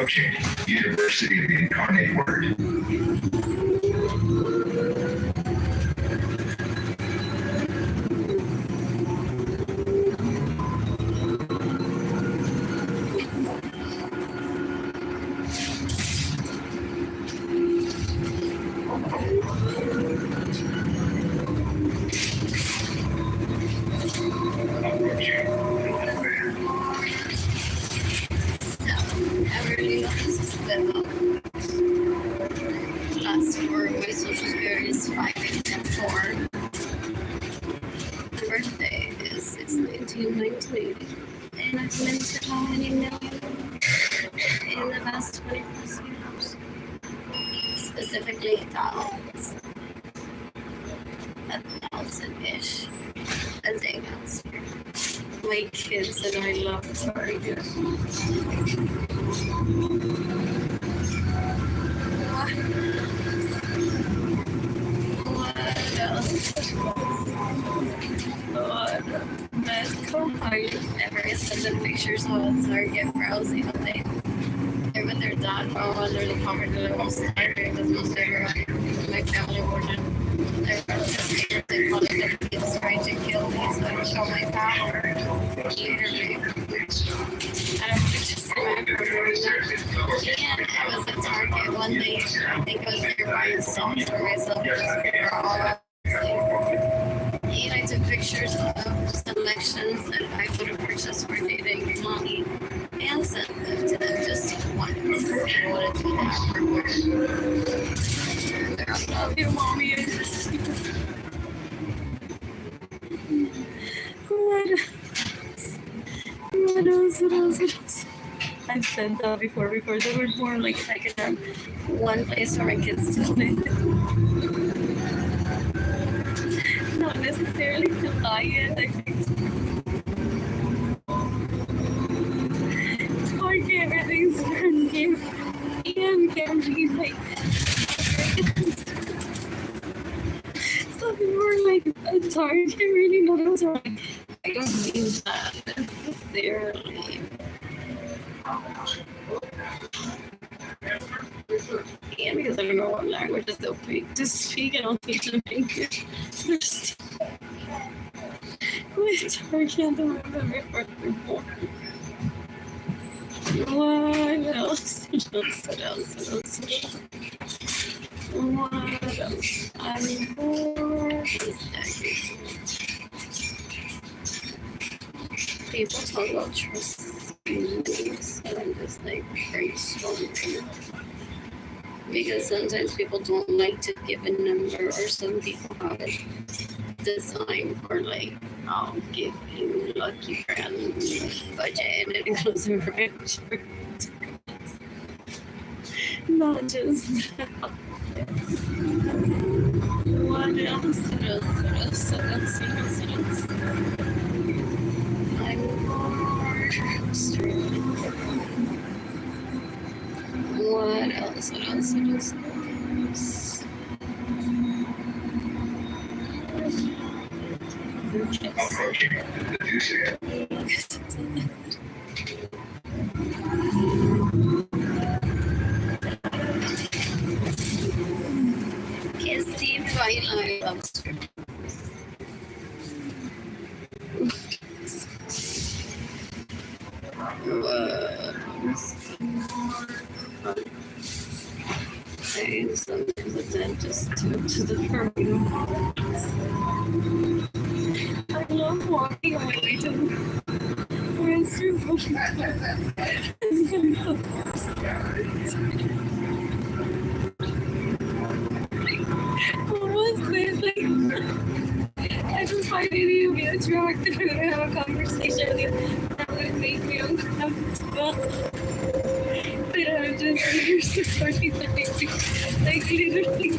Approaching University of the Incarnate Word. Everybody knows that last four of my social security is 5 and 4. The birthday is 6/19/1980. And I've minted how many million in the past 20 plus years? Specifically $1,000. $1,000-ish a day last year. My kids and I love Target. What else? What best co-parties ever sending pictures of Target browsing all day. They're with their dad while under the cover of the most Target that's most ever my family ordered. Their relatives they call it the kids trying to kill me so I can show my power. Literally. I don't just remember doing that. And I was at Target one day. I think I was there buying songs for myself just for all that. And I took pictures of selections that I would have purchased for dating mommy and sent them to them just once. I wanted to do that for work. I love you, mommy. What else? I've said that before they were born. Like, if I could have one place for my kids to live. Not necessarily to buy it, I think. Target, everything's for new. And can be like. Some people are like, a Target really knows. Like, I don't mean that necessarily. And because I don't know what languages they'll pick to speak, and I'll teach them English. With Target, the women before they're born. What else? What else? I'm bored. People talk about trust and I'm just like very strong. Because sometimes people don't like to give a number, or some people have it designed for like, I'll give you lucky grand budget and it goes around. Not just that. What else? I'm bored. What else? Can't see Twilight love strip. I sometimes attend just to the permanent models. I love walking away to restroom. What was this? Like, I just find it to be attractive and have a conversation with you that would make me uncomfortable. But I'm just here supporting the baby, like literally.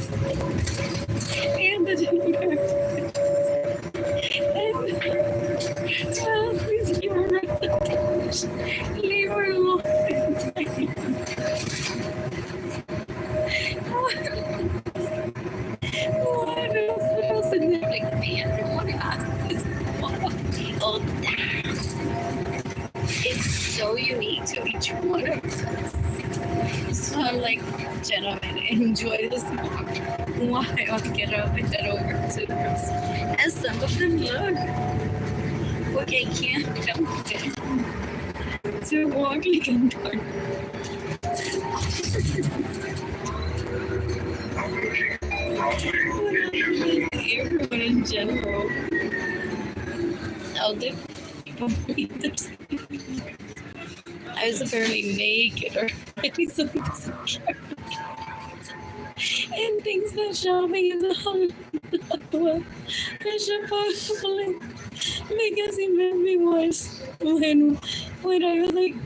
And the gender. And Charles, please give her representation. Leave her alone. What else? And they're like, man, I don't want to ask this. What about people that? It's so unique to each one of us. I'm like, gentlemen, enjoy this walk while I get up and head over to the house. And some of them look like I can't help it to walk like a dog. Everyone in general. Now, the people I was apparently naked or something and thinks that shopping is a well, I should probably because he made me once when I was like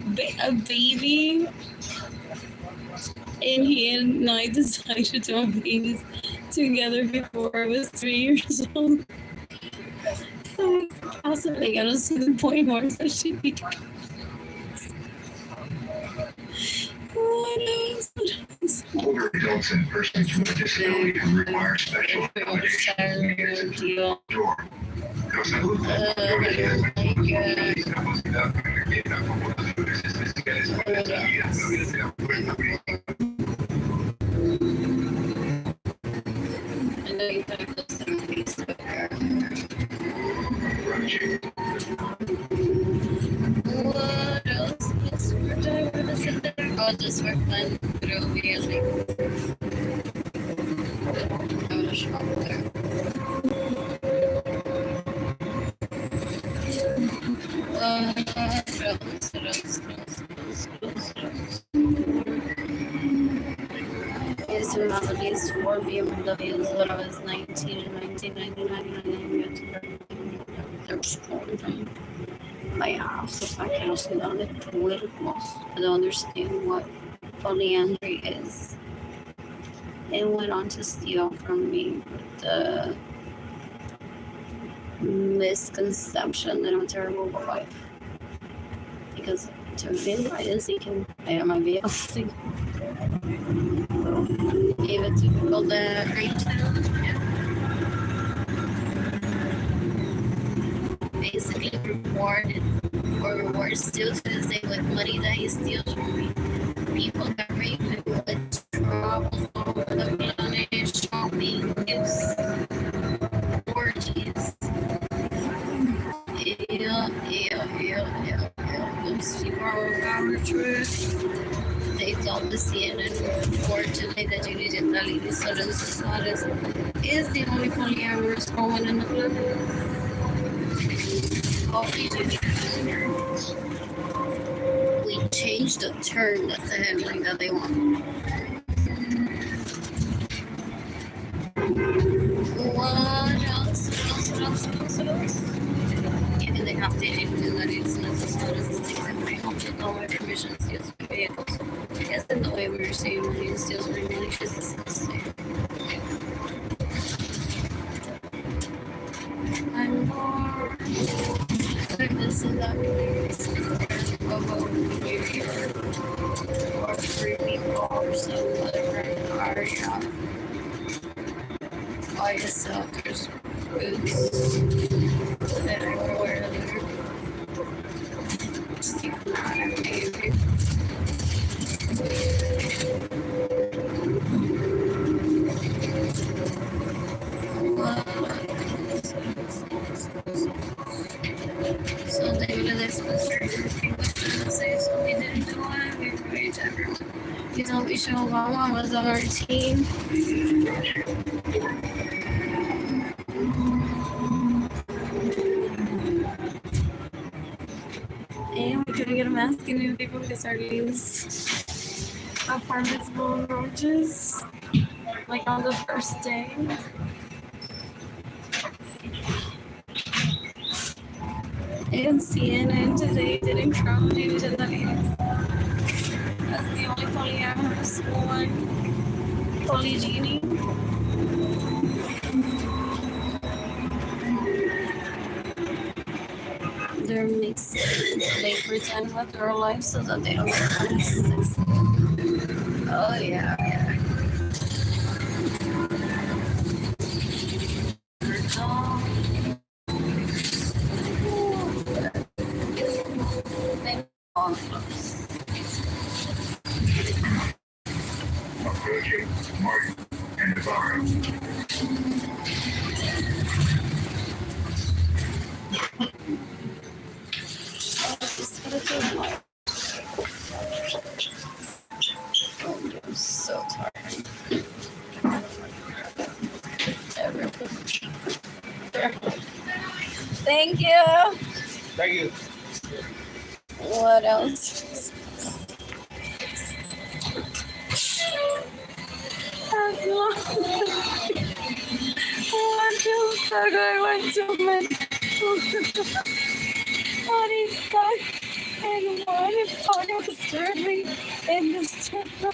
a baby and he and I decided to have babies together before I was 3 years old. So it's possibly gonna see the point where that should be. What else? Older adults and persons with a disability who require special accommodations. Door. I know you put a post on Facebook. What else? Oh, just work fun. But it'll be like I'm gonna shop there. What else? I used to have at least 4 BMWs when I was 19 in 1999. They're strong from my house. If I can also know the politicals. I don't understand what polyandry is. It went on to steal from me the misconception that I'm a terrible wife. Because to me, I didn't see him. I am my vehicle. Gave it to people that agreed to. Basically rewarded or rewards still to this day with money that he steals from me. People that rape him with travels all over the planet, shopping, gifts, orgies. Yeah. Those people are our truth. They told the CNN report today that Arlene Lorenzo is the only polyamorous woman in the planet. We changed the term. That's the headline that they want. What else? Even they have to include that it's necessary to stick with my home to know my permission steals my vehicles. Yes, in the way we were saying when he steals my money, because it's the same. I'm more. I'm missing that place. Or 3 people or so, whatever. By yourself, there's boots that I wore earlier. Just keep them out of maybe. So they really supposed to say so we didn't do it. We prayed to everyone. You know, Michelle Obama was on our team. And we couldn't get a mask in new people because Arlene's apartment's full of roaches. Like on the first day. And CNN today didn't crown you to the news. That's the only polyamorous one. Polygyny. They're mixed. They pretend with their life so that they don't get sex. Oh yeah. Martin and Navarro. I'm so tired. Thank you. Thank you. What else? As long what else are going to make? What is that? And what is talking disturbing in this channel?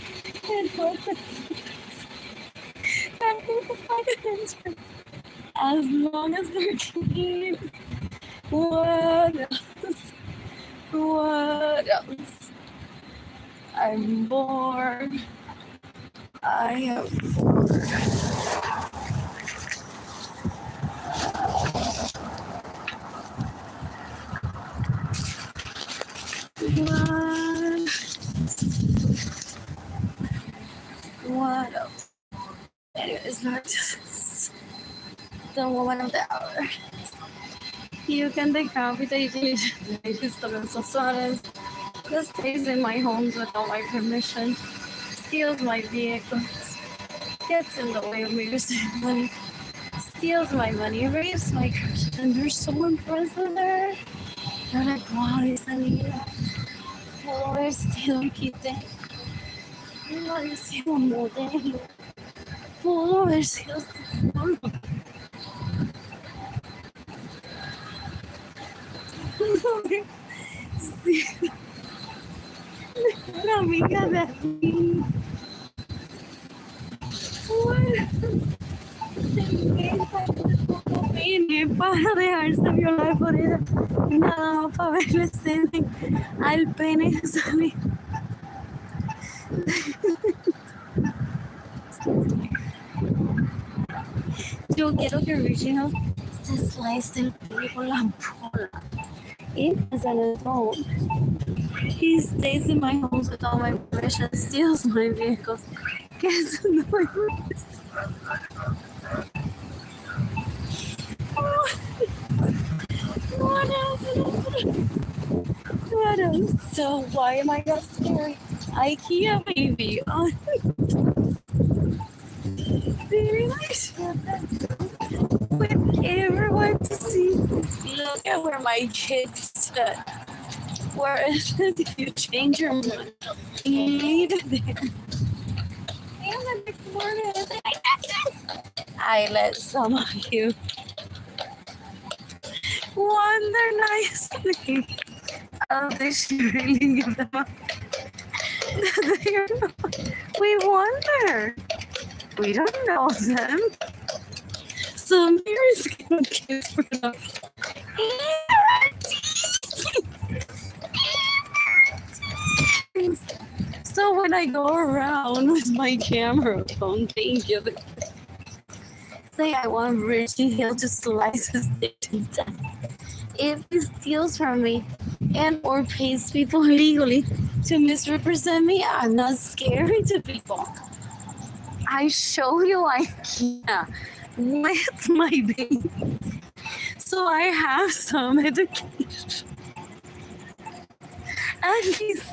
And what is I think it's like an entrance. As long as they're clean. What else? What else? I'm bored. I am bored. What else? Anyways, back to this. The woman of the hour. You can decapitate Lorenzo Suarez. This stays in my homes without my permission. Steals my vehicles. Gets in the way of me receiving money. Steals my money. Rapes my crush. And they're so impressed with her. They're like, wow, it's a niña. Pudo haber sido quite. Pudo haber sido modelo. Pudo haber sido psicólogo. Sí. Una amiga de aquí. Vine para dejarse violar por ella. Nada más para verle semen al pene salir. Yo quiero que Regina se slice el pene con la bola. If as an adult, he stays in my homes with all my permission, steals my vehicles, gets in the way of this. What else? What else? So why am I not scary? IKEA baby. Oh. Very nice. With everyone to see. Look at where my kids stood. Where if you change your mind, leave it there. And the next morning, I let some of you wonder nicely. They should really give them up. We wonder. We don't know them. Some parents can kids for them. So when I go around with my camera phone, thank you. Say I want Richie Hill to slice his dick to death. If he steals from me and or pays people legally to misrepresent me, I'm not scary to people. I show you IKEA with my babies. So I have some education. At least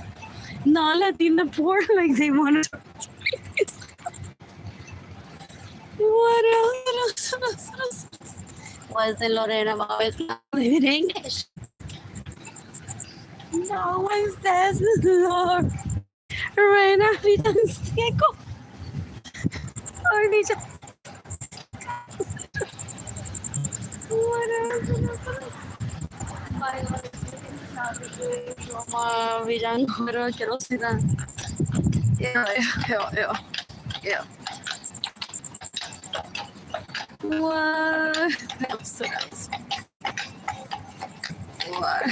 not Latina poor like they want to. What else? Was it Lorena always living in English? No one says Lorena Villanciego. Or they just. What else? Roma Villancoro, quiero see that. Yeah. What else? What?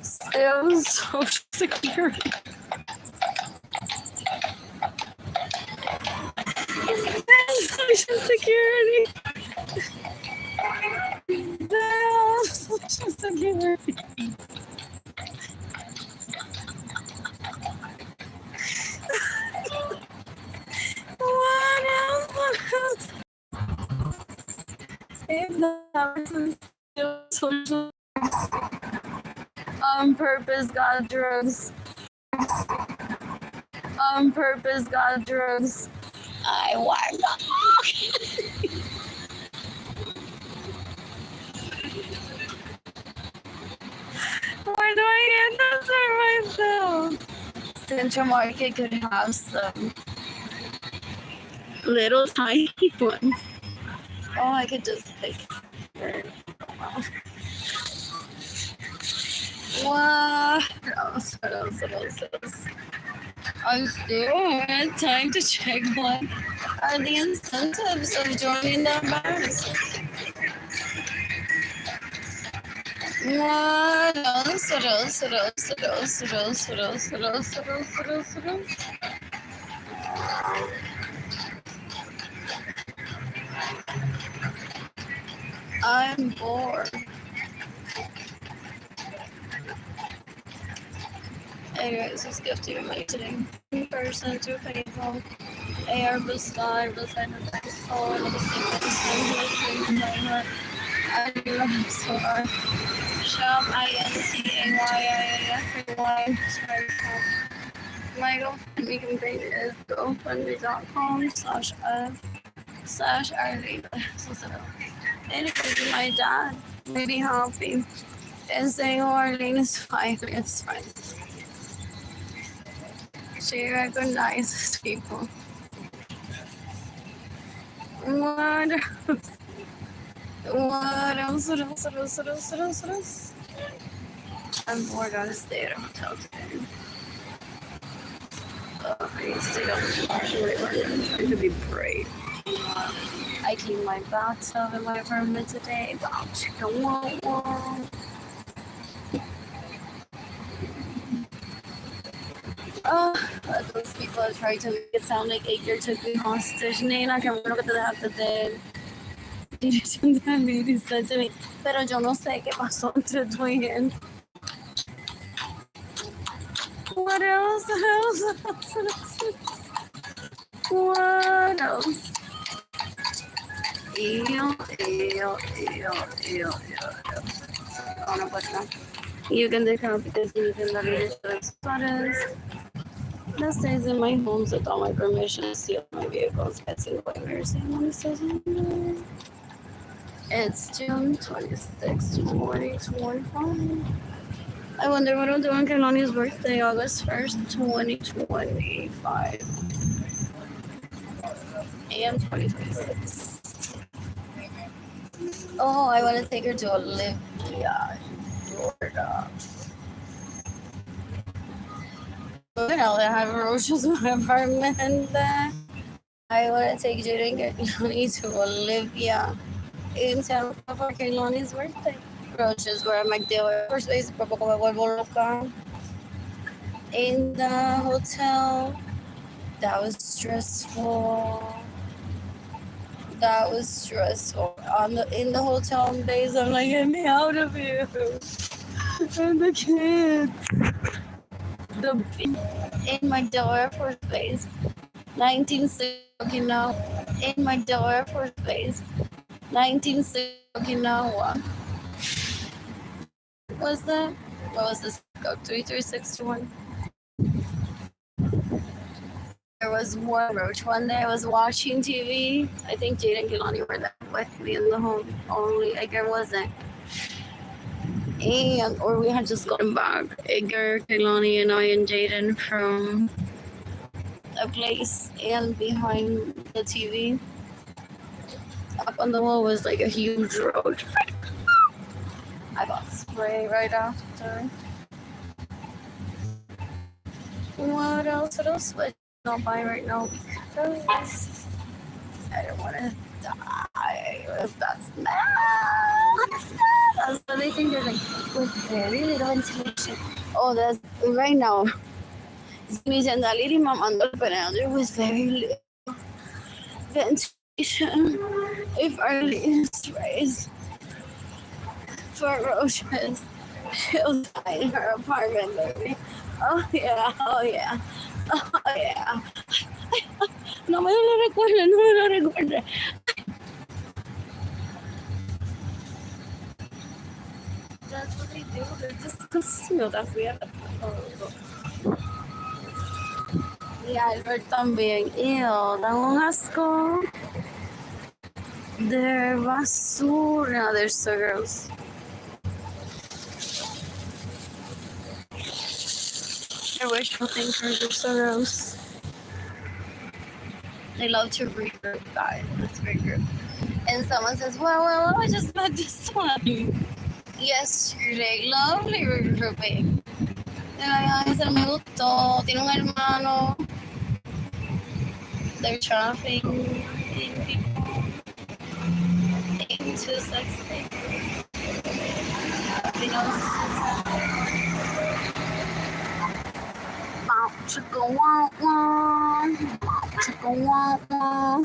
Still social security. Social security. Social security. If the person still social on purpose got drugs. On purpose got drugs. I want to. Why do I answer myself? Central Market could have some little tiny ones. Oh, I could just pick. What else? I still had time to check what are the incentives of joining the bars. What else? I'm bored. Anyways, let's get to my today. In person to PayPal. AR beside the face call the statement. I love so much. Shop INTAYIFY. My GoFundMe campaign is gofundme.com/f/Arlene. Anyways, my dad may be happy and saying, oh, Arlene is fine. It's fine. She recognizes people. What else? What else? I'm bored. I stay at a hotel today. I need to take out the trash. I'm trying to be brave. I cleaned my bathtub in my apartment today. Those people are trying to make it sound like Edgar took me hostage. Nena, que bueno que te dejaste de él. Dirección de Lady said to me, pero yo no sé qué pasó entre tú y él. What else? What else? Oh, no, but no. You can decapit you can the sweaters. That stays in my home without my permission. Steal my vehicles. That's in It's June 26, 2025. I wonder what I'll do on Kalani's birthday, August 1st, 2025. And 2026. Oh, I want to take her to Olympia, Florida. They have roaches in my apartment. I want to take Jaden and Kalani to Olympia in Tampa for Kalani's birthday. Roaches were at McDale Air Force Base, in the hotel. That was stressful. In the hotel days, I'm like, get me out of here. And the kids. In McDale Air Force Base, 1960 Okinawa. In McDale Air Force Base, 1960 Okinawa. What's that? What was this? Go 3361. There was one roach. One day I was watching TV. I think Jade and Kilani were there with me in the home. Only Edgar wasn't. Or we had just gotten back. Edgar, Kilani, and I and Jaden from a place, and behind the TV, up on the wall was like a huge roach. I got spray right after. What else? What I'll buy right now because I don't want to die with that smell. That's what they think. They're like, with very little ventilation. Oh, that's right now. There was very little ventilation. If Arlene is raised for roaches, she'll die in her apartment, baby. Oh yeah. No me lo recuerdo. that's what they do. They're disgusting. That's weird. Y Albert también. Ew, dan un asco. They're basura. They're so gross. I wish for things were just so gross. They love to regroup, guys. Let's regroup. And someone says, well, I was just met this one yesterday. Lovely regrouping. They're like, ay, se me gustó. Tiene un hermano. They're trafficking people into sex things. You know, chicka wah wah. Chicka wah wah.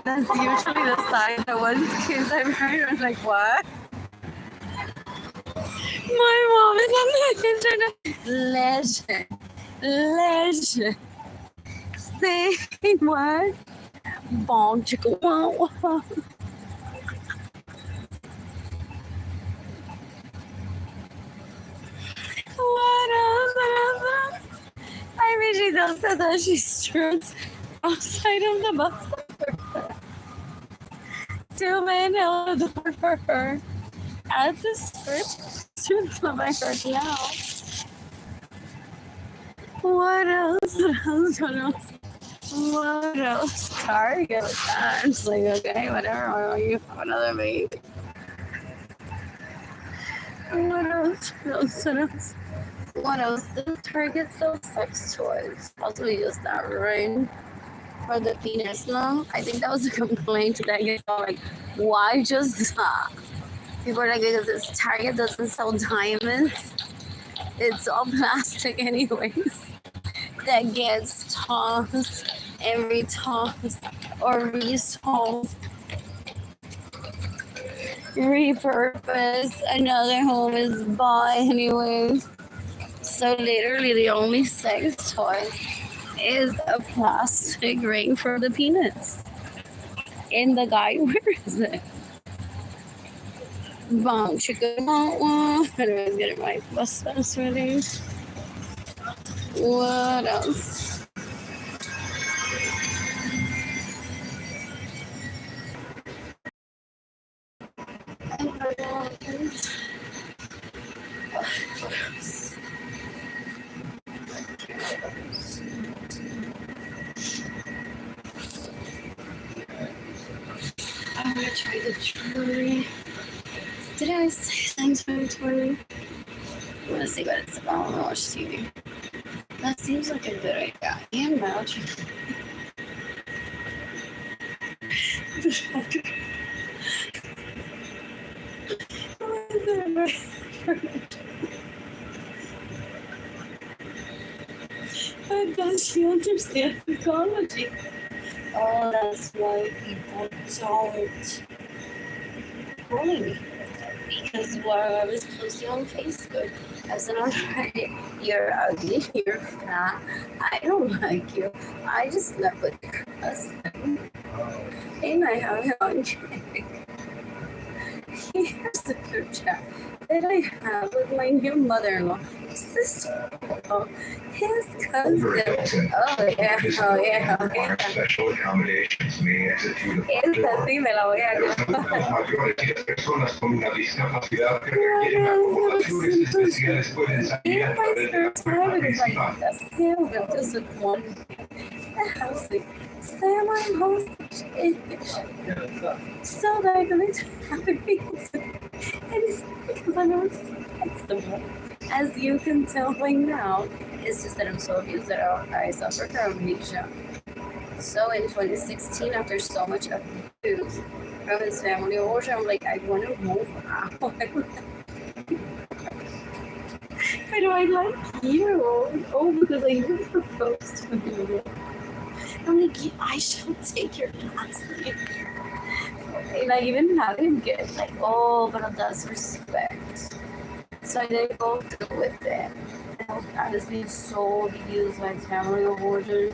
That's usually the sign that once kids I've heard are like, what? My mom is on the internet. Leisure. Say what? Bong chicka wah wah. What else? I mean, she does say that she struts outside of the bus. Two men held the door for her. At the skirt, students love I heard now. What else? What else? Target with that. It's like, okay, whatever. You have another baby. What else? What else? Does Target sell sex toys? Possibly just that, right? For the penis, no? I think that was a complaint that I get like, why just that? People are like, because it's Target doesn't sell diamonds. It's all plastic anyways. That gets tossed and retossed or resold. Repurposed. Another home is bought anyways. So literally the only sex toy is a plastic ring for the penis. And the guy wears it. Bong chicka wah wah. Anyways, getting my bus ready. What else? I'm gonna try the jewelry. Did I say 9:20? I'm gonna see what it's about. I'm gonna watch TV. That seems like a good idea. And magic. But does she understand psychology? Oh, that's why people don't bully me. Because while I was posting on Facebook, I said, alright, you're ugly, you're fat, I don't like you. I just slept with your husband. And I have it on cake. Here's the group chat that I have with my new mother-in-law. His sister. His cousin. Oh yeah. Special accommodations may execute Esta sí me la voy a mayores personas con una discapacidad que requieren acomodaciones especiales pueden salir a través de la puerta principal. The housing. Sam, I'm hostage. So they're going to have a meeting. And it's because I know it's flexible. As you can tell by now, it's just that I'm so abused that I suffer from amnesia. So in 2016, after so much abuse from his family origin, I'm like, I want to move out. But I like you. Oh, because I even proposed to you. I'm like, I shall take your last name. And I even had him get like, oh, but that's respect. So I didn't go through with it. And I was being so abused by family of origin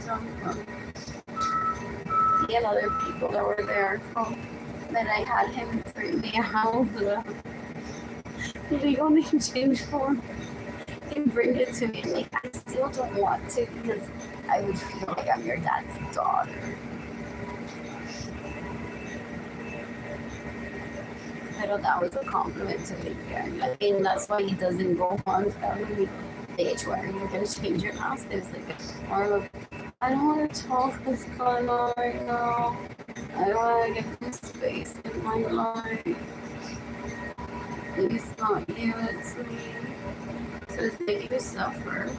and other people that were there from But I had him print me out the legal name change form and bring it to me. Like, I still don't want to because I would feel like I'm your dad's daughter. I thought that was a compliment to me. Like, and that's why he doesn't go on telling me, bitch, why are you going to change your house? There's like a form of, I don't want to talk what's going on right now. I don't want to get some space in my life. It's not you, it's me. So it's making you suffer.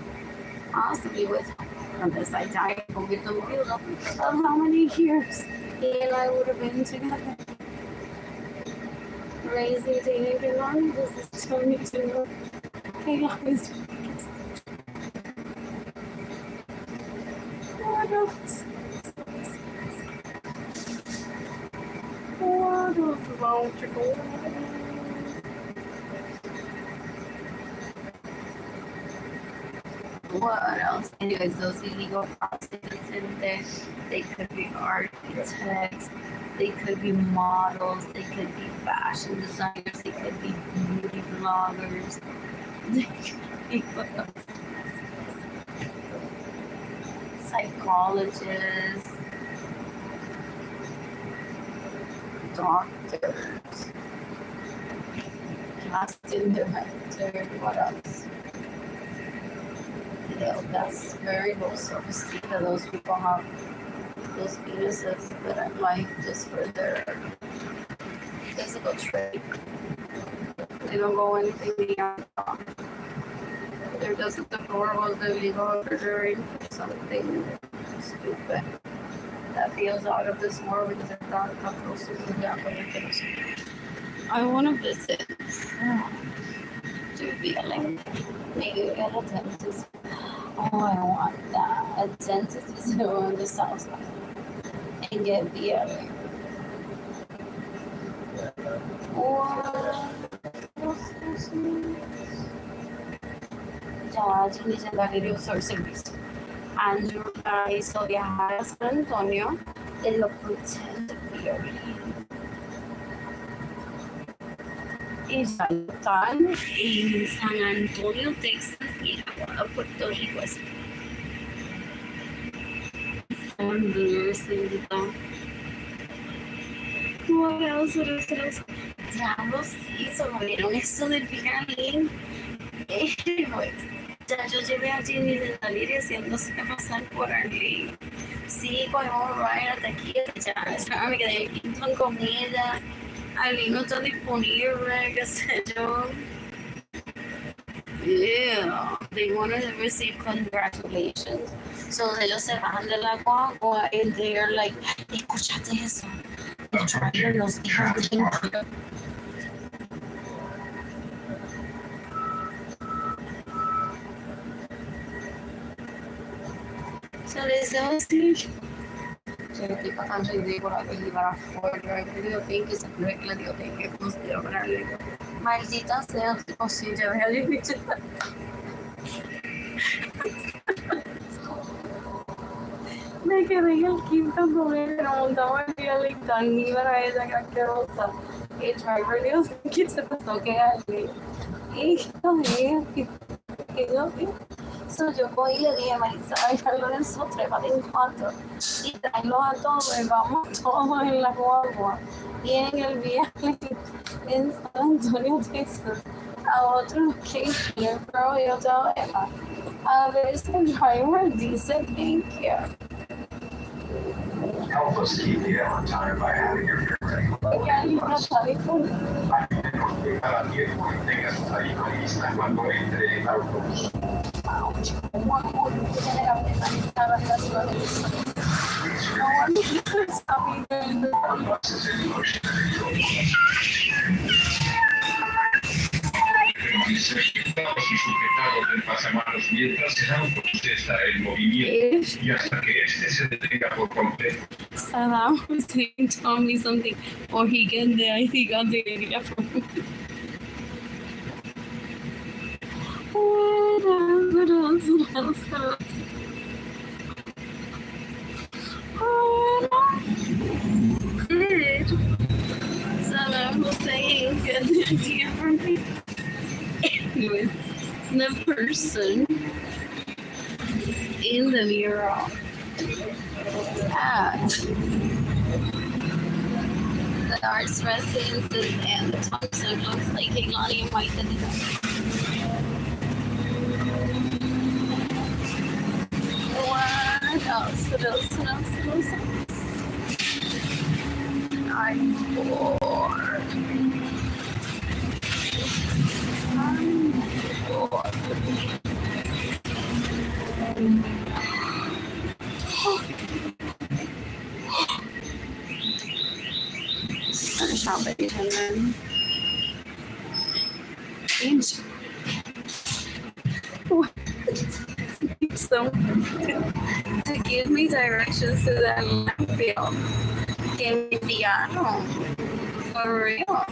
Possibly with, unless I die, I'll get the real of how many years he and I would have been together. Raising teenager on, this is telling me to know. What else? What else wrong to go? What else? Anyways, those illegal prostitutes in there, they could be architects, they could be models, they could be fashion designers, they could be beauty bloggers, they could be psychologists, doctors, casting director, what else? Yeah, that's very low self-esteem that those people have. Those penises that I like just for their physical trait. They don't go anything beyond that. They're just deplorable, illegal, ordering for something stupid that feels out of this world because they're not close to the Japanese. I want to visit. Do feeling. Maybe get a dentist. Oh, I want that. A dentist is on the south side. And get BLA. Ya, legendario Soul Service. Andrew hizo viajar a San Antonio en lo pretend BLA. Y ya están en San Antonio, Texas y ahora Puerto Rico. What else? Diablos, sí, solo vieron eso del Picarín. Anyways, ya yo llevé a Jimmy de salir haciéndose pasar por Arlene. Sí, cogemos ride hasta aquí, ya me quedé aquí con comida. Arlene no está disponible, qué sé yo. Yeah, they wanted to receive congratulations. So ellos se bajan de la guagua and they're like, escúchate eso. The driver nos dijo que so les decimos yo estoy pasando y digo la que iba a Ford, le digo thank you, le digo thank you, considero para le digo maldita sea, tipo si yo voy a vivir. Me quedé en el quinto con él, pero montaba el día y tan iba a ella que asquerosa. El driver dijo que se pasó que alguien. Y yo cogí y le dije, Marisa, Arlene Lorenzo, trépate en cuatro y tráelos a todos y vamos todos en la guagua. Y en el viaje en San Antonio, Texas, a otro location, pero yo todavía a ver si el driver dice thank you. Help us keep the effort time by having your hair ready. Cada 10 cuando tengas ahí lista cuando entre el autobús. Sujetados y sujetados del pasamanos mientras el autobús está en movimiento y hasta que este se detenga por completo. Saddam Hussein told me something, or he get there, I think I'll take it from him. What else? Good. idea from me. Anyways, the person in the mural at the arts residences and the Thompson looks like Kehlani and Mike. What else? What else? What else? What else? I'm bored. I'm bored. I'm shopping and then change. So to give me directions to that landfill. Que me piano. For real.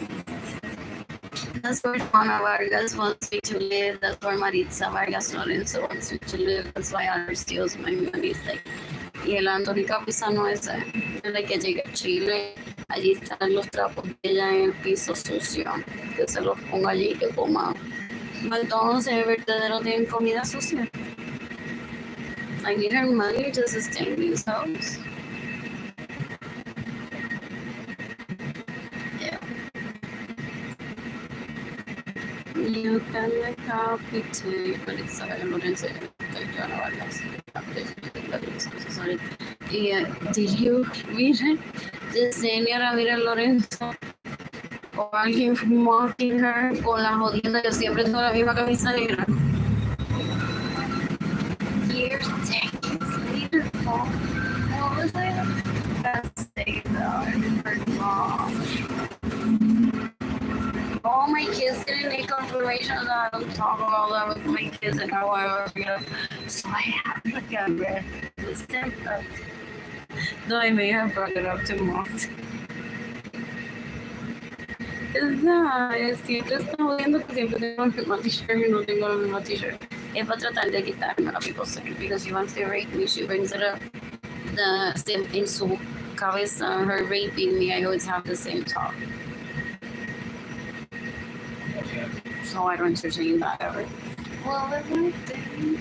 That's where Juana Vargas wants me to live. That's where Maritza Vargas Lorenzo wants me to live. That's why Albert steals my money. Y el Anthony Capizano ese, desde que llegué a Chile, allí están los trapos de ella en el piso sucio, que se los ponga allí y que coma. Entonces, el vertedero tienen comida sucia. I need her money to sustain these homes. Yeah. You can decapitate, but it's Arlene Lorenzo. Did you read it? Did señora mira Lorenzo o alguien mocking her con la jodienda? Yo siempre tengo la misma camisa negra. Here's Jackie's beautiful. What was I? Best day for mom. All my kids didn't make confirmation that I don't talk about that with my kids and how I work. So I have like a red system. Though I may have brought it up to mom. Siempre estoy viendo que siempre tengo el mismo t-shirt y no tengo el mismo t-shirt. Es para tratar de quitarme la people say because she wants to rape me. She brings it up in su cabeza, her raping me. I always have the same talk. So I don't entertain that ever. Well, everything.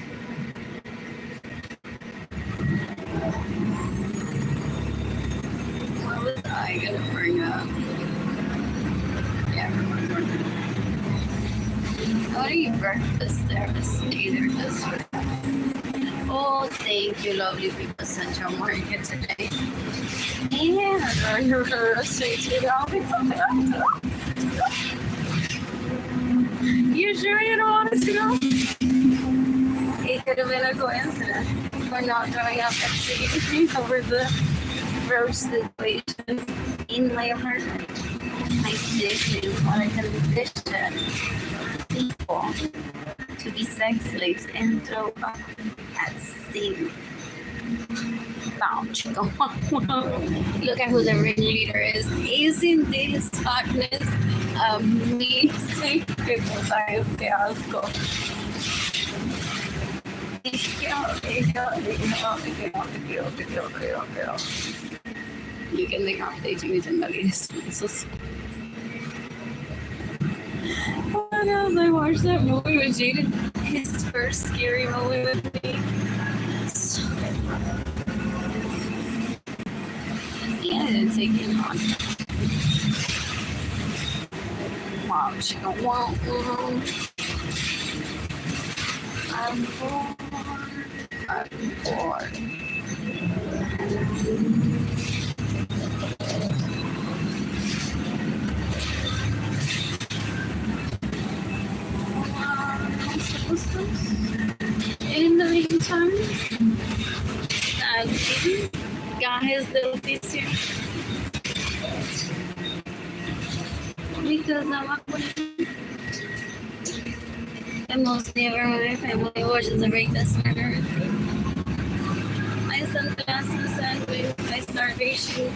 What was I gonna bring up? Yeah, I want to eat breakfast there. Either this or that. Oh, thank you, lovely people, Central Market today. And are you straight to the office? You sure you don't want us to go? It could have been a coincidence. We're not drawing up Pepsi over the roast situation in my apartment. I seriously want to condition people to be sex slaves and throw up at sea. Look at who the ringleader is. Isn't this hotness amazing? Qué asco. You can decapitate me and that is what else? I watched that movie with Jaden. His first scary movie with me. So yeah, I didn't take him on. Wow, she don't want one. I'm bored. I'm bored. In the meantime, Jimmy got his little pizza because I'm and mostly everyone in my family watches a rapist murder. My sunglasses and with my starvation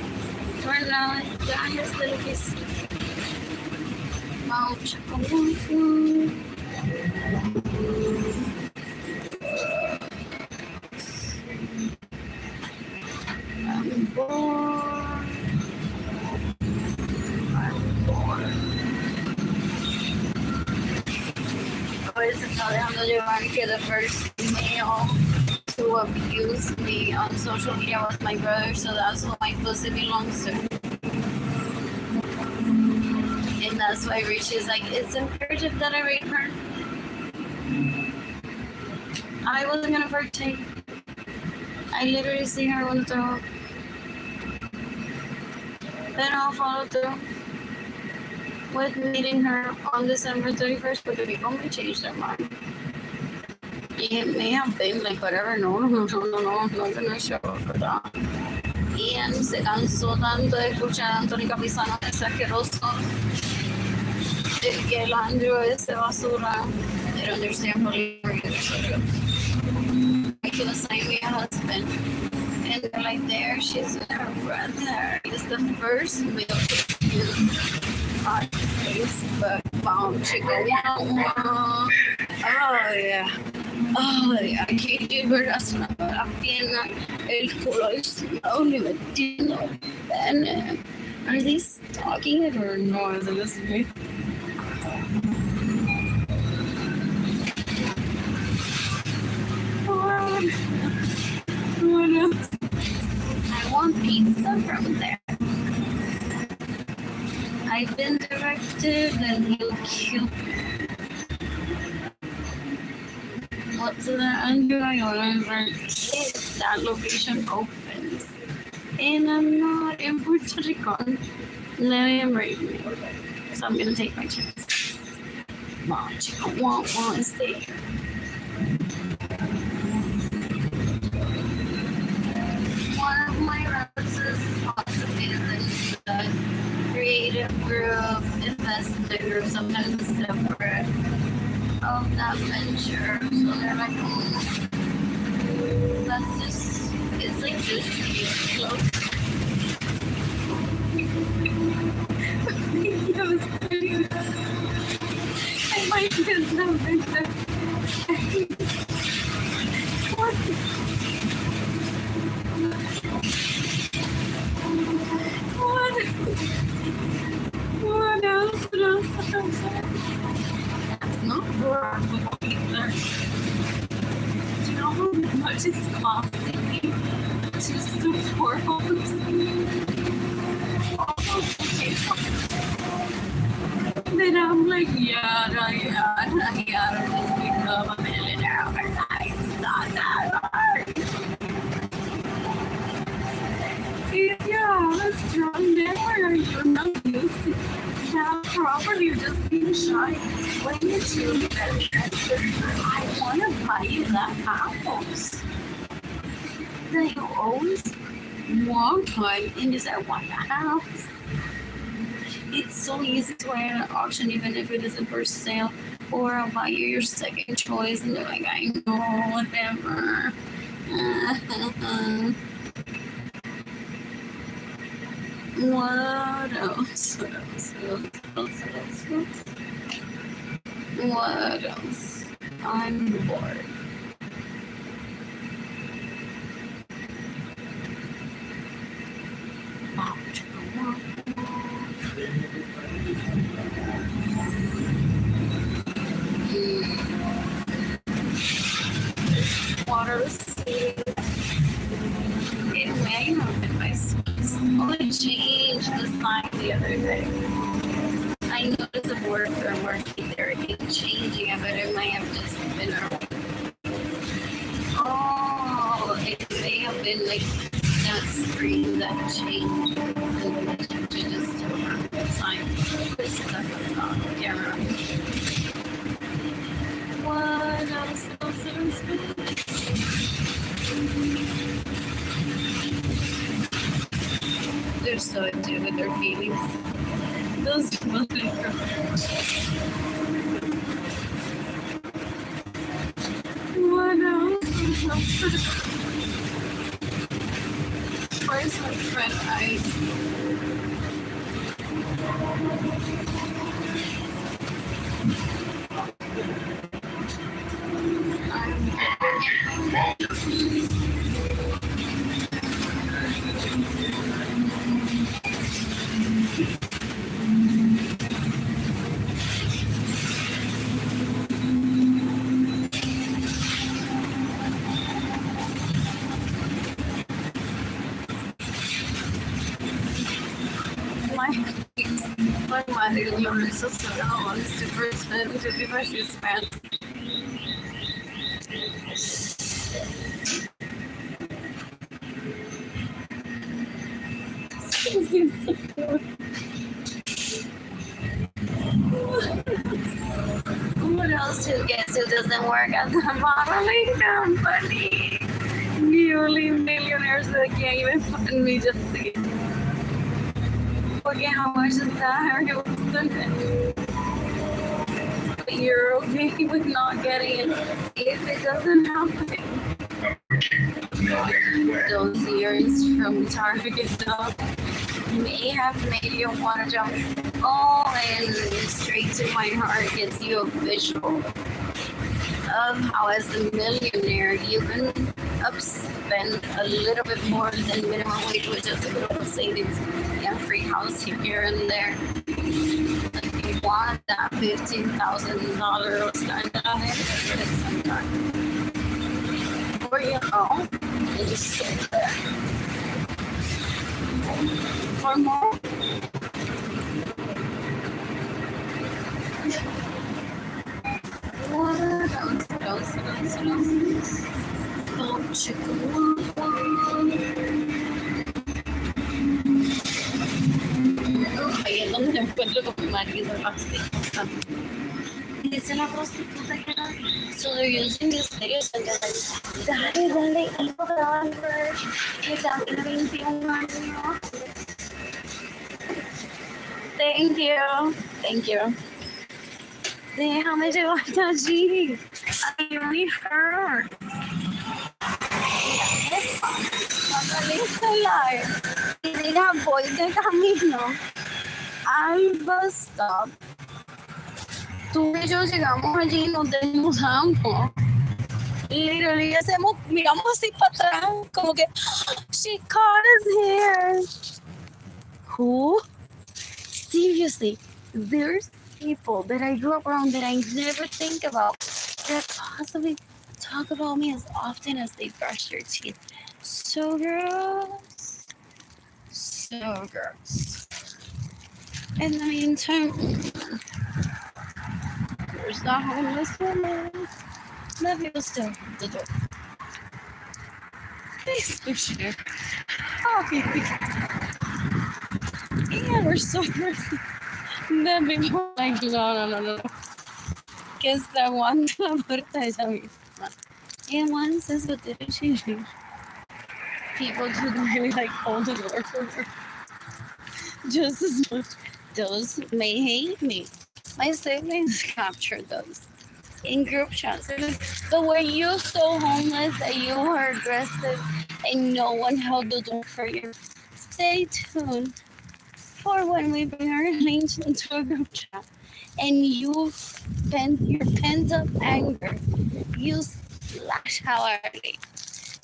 for now is got his little pizza. Ouch. I'm bored. I'm bored. se está dejando llevar que the first male to abuse me on social media was my brother, so that's who my pussy belongs to. And that's why Richie is like, it's imperative that I rape her. I wasn't gonna partake. I literally see her on the throw. Then I'll follow through with meeting her on December 31st, but the people may change their mind. It may have been like whatever, no, I'm gonna show up for that. Y se cansó tanto de escuchar a Anthony Capizano ese asqueroso, que el Andrew ese basura. I don't understand polyamory. He was like, me a husband. And they're like, there, she's with her brother. It's the first male on Facebook. Mom, chico, wow. Oh, yeah. Oh, yeah. Aquí verás una pierna, el culo slowly metiendo el pene. Are they stalking it or no? Is it listening? What else? I want pizza from there. I've been directed and he'll kill me. What's that under? I was like, if that location opens and I'm not in Puerto Rico, then I am ready. So I'm gonna take my chance. Mom, chica, want, stay here. One of my relatives possibly is a creative group, investor group, sometimes separate of that venture. So they're like, that's just, it's like this close. And my kids have been there. What? What else? That's not horrible either. Do you know how much it's costing me to support homes? Then I'm like, yada, just become a millionaire overnight. It's not that hard. Yeah, that's strong there. You're not used to that property. You're just being shy. When you choose I want to buy you that house that you always wanted, and you said, I want that house. It's so easy to buy at an auction, even if it isn't for sale, or I'll buy you your second choice, and they're like, I know, whatever. What else? What else? I'm bored. Water seed. Anyway, you know, advice. I changed the sign the other day. I noticed the word for working there and changing it, but it might have just been oh, it may have been like that screen that changed and then it just took the sign. This stuff is on the camera. What else? They're so into with their feelings. Those motherfuckers. What else? Where's my friend Ice? my face. Like Arlene Lorenzo sort of wants to pretend to be my Spanish. What else who gets who doesn't work at the modeling company? Newly millionaires that can't even fund me just to get. Okay, how much is that? It wasn't. But you're okay with not getting it if it doesn't happen. Those years from Target up may have made you want to jump all in straight to my heart. Gives you a visual of how, as a millionaire, you can upspend a little bit more than minimum wage with just a little savings and free house here and there. If you want that $15,000 kind of sometime. Or you know, you just sit there. Or more. Ahí es donde me encuentro con mi marido. Dice la prostituta que era. So they're using these videos and they're like, dale, hijo de Albert, que ya tiene 21 años. Thank you. Déjame llevarte allí. I really hurt. Cuando listo live y diga voy de camino al bus stop, tú y yo llegamos allí y nos desnudamos. Literally hacemos, miramos así para atrás, como que she caught us here. Who? Seriously, there's people that I grew up around that I never think about that possibly talk about me as often as they brush their teeth. So gross. In the meantime, there's the homeless woman. Love you still. The door. Please share. Oh, yeah, we're so mercy. Then people like, no. Que esta aguanta la puerta ella misma. And once is what did she do? People do really like hold the door for her. Just as much. Those may hate me. My siblings captured those in group chats. But were you so homeless that you were aggressive and no one held the door for you? Stay tuned for when we bring our links into a group chat and you vent your pent up anger. You slash how early.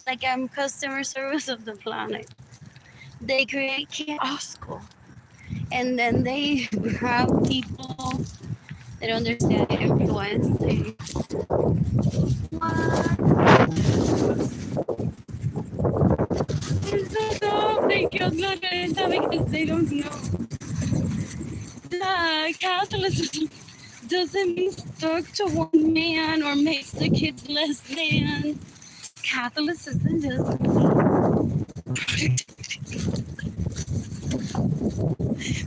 Like I'm customer service of the planet. They create chaos and then they grab people that understand influence. Thank you, because they don't know. The Catholicism doesn't mean stuck to one man or makes the kids less than. Catholicism just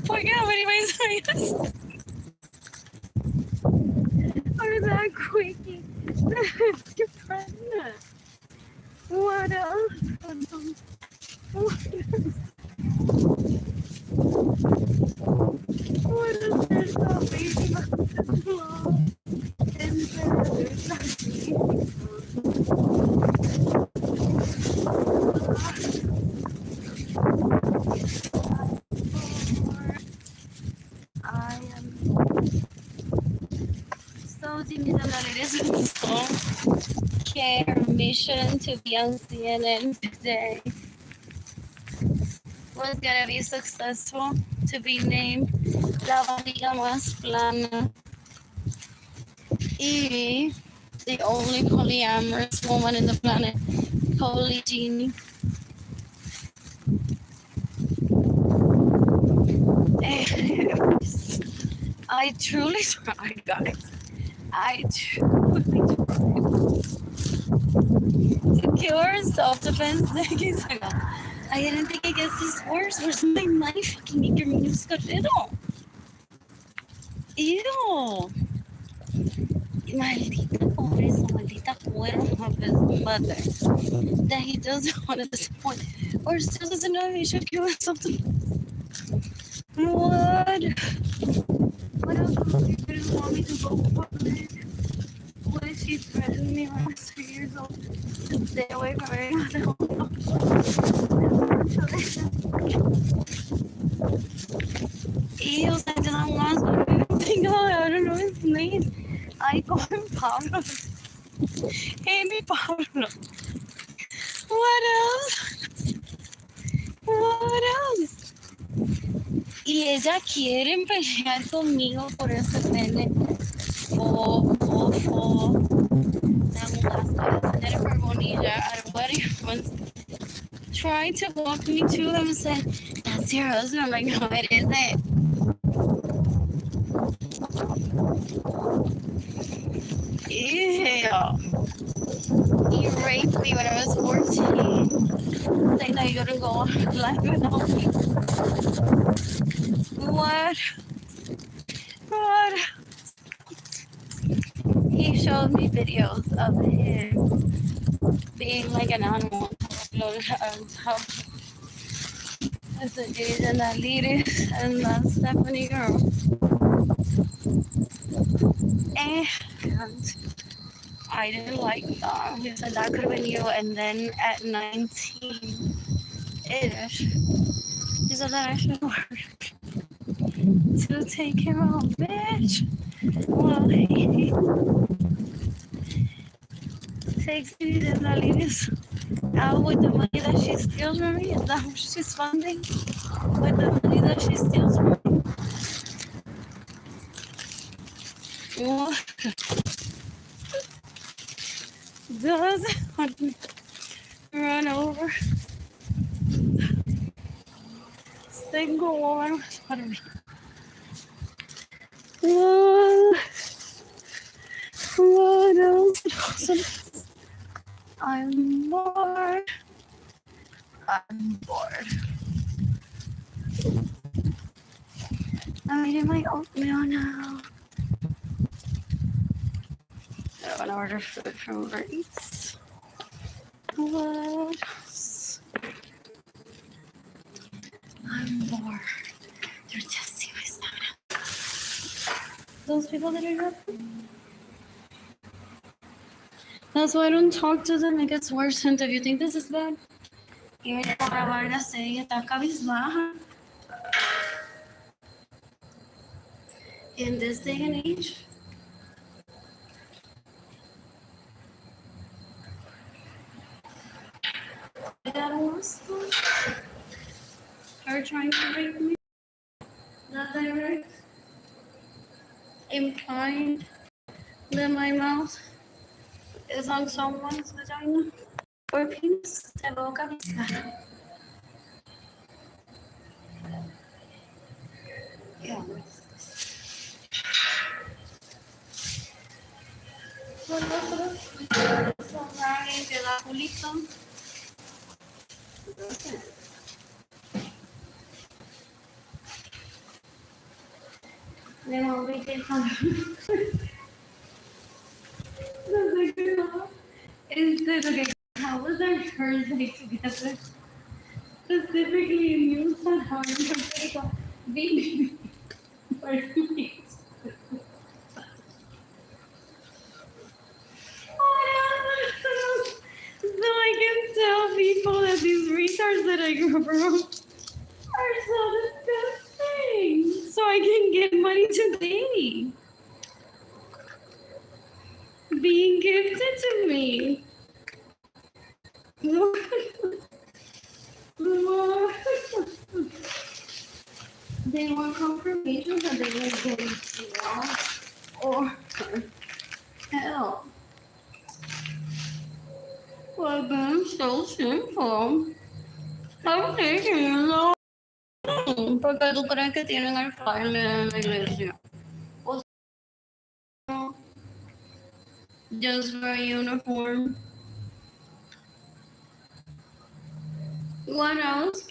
forget how many ways I asked. Or that quickie that you're pregnant. What else? What is this about baby boxes law? And there's nothing. I am so timid that it isn't so care mission to be on CNN today was gonna be successful to be named La Barriga Más Plana y the only polyamorous woman in the planet, Holy Genie. I truly tried, guys. I truly tried to cure in self-defense. I didn't think it gets this worse. Where's my money? Fucking make your minus carrero. Ew. Maldita pobreza, maldita cuero of his mother. That he doesn't want to disappoint. Or still doesn't know he should cure in self-defense. What? What else would you didn't want me to go public? What if she threatened me when I was 3 years old to stay away from anyone else? Ellos nada más I don't know his name. I call him Pablo. Hey, me Pablo. What else? What else? Y ella quiere pelear conmigo por ese pene. At a wedding once tried to walk me to him and said, "That's your husband." I'm like, no, it isn't. Ew. He raped me when I was 14. Saying that you're gonna go on life without me. What? What? He showed me videos of him being like an animal. How the dude and that lady and that Stephanie girl. And I didn't like that. He said that could have been you. And then at 19-ish, he said that I should work to take him out, bitch. Well, he takes me and that lady's out with the money that she steals from me. Is that what she's funding? With the money that she steals from me? What? Does run over single woman with money? What else? I'm bored. I'm bored. I'm eating my oatmeal now. I'm gonna order food from Uber Eats. What else? I'm bored. They're testing my stamina. Those people that are here. That's why I don't talk to them. It gets worse. And if you think this is bad, y me por grabar la serie, está cabizbaja. In this day and age, I got one school. Her trying to rape me. Not direct. Implying that my mouth is on someone's vagina or penis. Te veo cabizbaja. Yeah. Con nosotros, alguien que da culito. Le moví que how was our Thursday together? Specifically in use on how to be for sweet. So I can tell people that these retards that I grew up around are so disgusting. So I can get money today. Being gifted to me. They want confirmation that they were getting to or hell. Well, being so simple. I'm taking so long. Porque tú crees que tienen el file en la iglesia. just for a uniform. What else?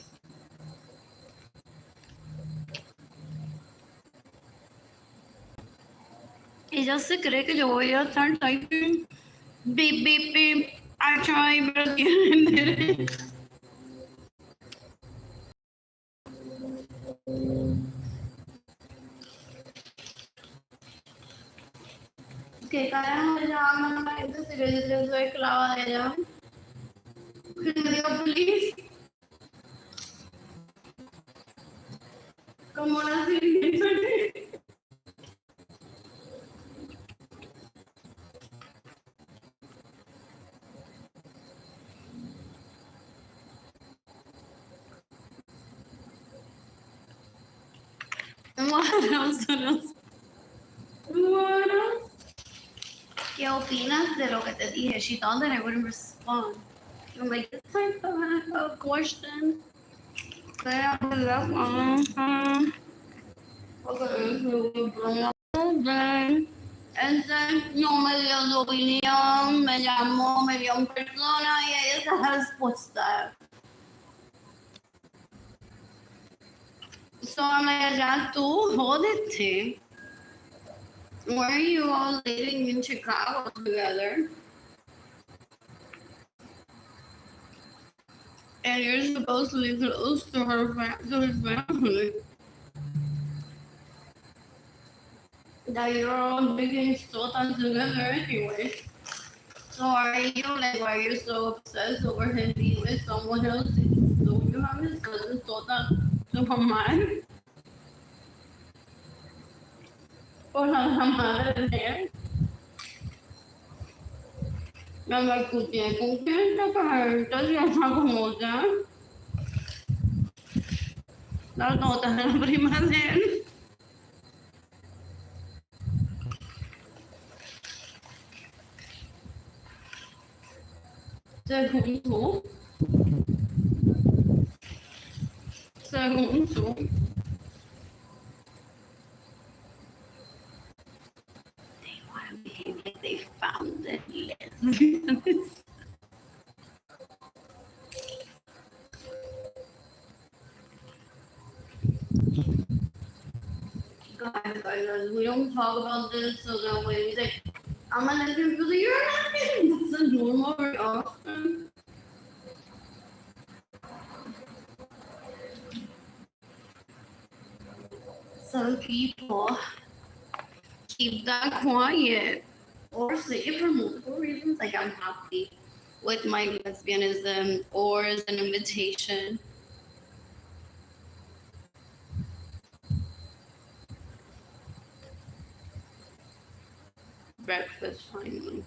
Ella se cree que yo voy a estar typing beep beep beep. I try, pero tiene. ¿Qué carajo le llaman a la gente si yo soy esclava de ella? Le digo, please. Como la sirvienta. Bueno, ¿qué opinas de lo que te dije? She thought that I wouldn't respond. I'm like, it's time to have a question. Entonces, no me dio su opinión, me llamó, me dio en persona y esa es la respuesta. So I'm like, ya tú, jódete. Why are you all living in Chicago together? And you're supposed to be close to his family. That you're all making sotas together anyway. So are you like, why are you so obsessed over him being with someone else? So you have his cousin sota Superman? Por la madre de él. Me la escuché con quién está para si está como ya. Las notas de la prima de él. Según tú. Según tú. They want to behave like they found it lesbians. Guys, we don't talk about this so that way we say, I'm a lesbian because you're a lesbian. That's a normal reaction. Some people keep that quiet or say it for multiple reasons. Like, I'm happy with my lesbianism, or as an invitation. Breakfast finally.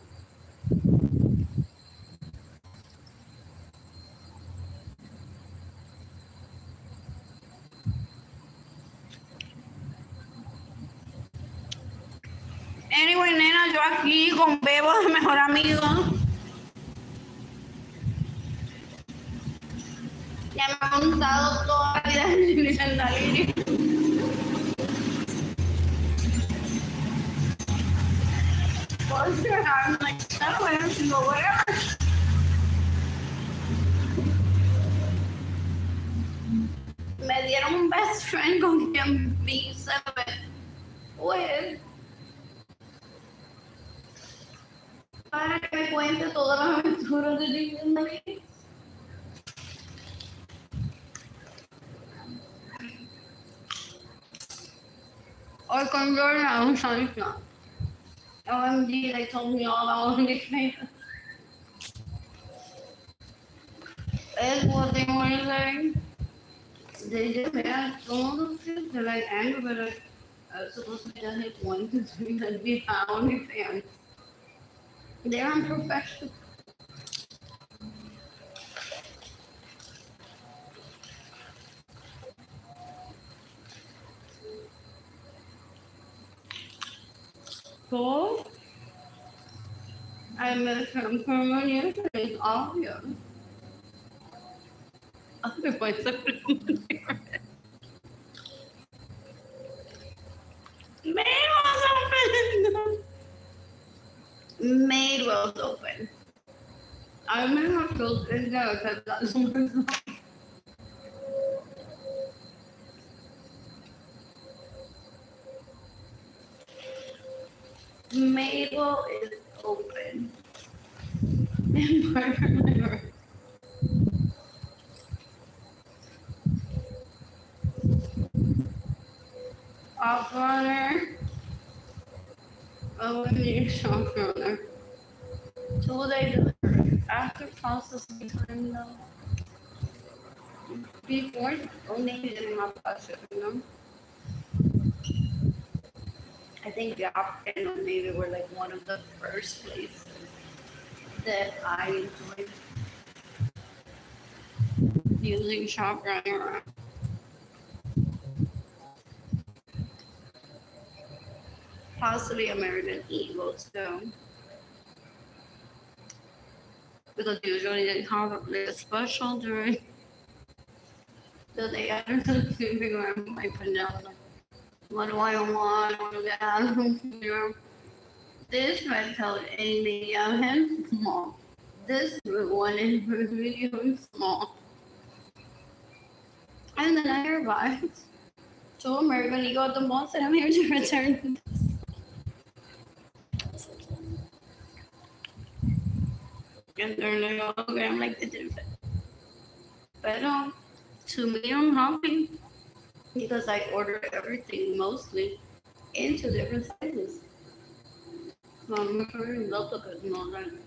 Anyway, nena, yo aquí con Bebo de mejor amigo. Ya me he montado toda la vida en la línea. What's your I'm like, I don't have to go whatever. Me dieron un best friend con quien me seven with. Para que me cuente todas las aventuras de Disney. Or con Jordan, sorry, no. OMG, they told me all about OnlyFans. That's what they want to say. They just asked all those kids, they're like angry, but I was supposed to just hit 1, 2, 3, that'd be OnlyFans. They're unprofessional. So, I met him for 1 year, it's obvious. Otherwise, I wouldn't be right. Me was open. Me was open. I may have closed it down because that's one. Mabel is open. Off runner. Eliminate off runner. 2-day delivery. After processing time though. Before donating my shipping them. I think Gap and maybe were like one of the first places that I enjoyed using shop running around. Possibly American Eagle too. Because usually they have like a special during the day after Thanksgiving where I might put down like, what do I want? What do I have? This red colored anything out here small. This one is really small. And then I arrived to American Eagle at the mall and I'm here to return. And they're like, okay, I'm like, it didn't fit. But to me, I'm happy because I ordered everything mostly into different sizes. So I'm returning lots of it, more than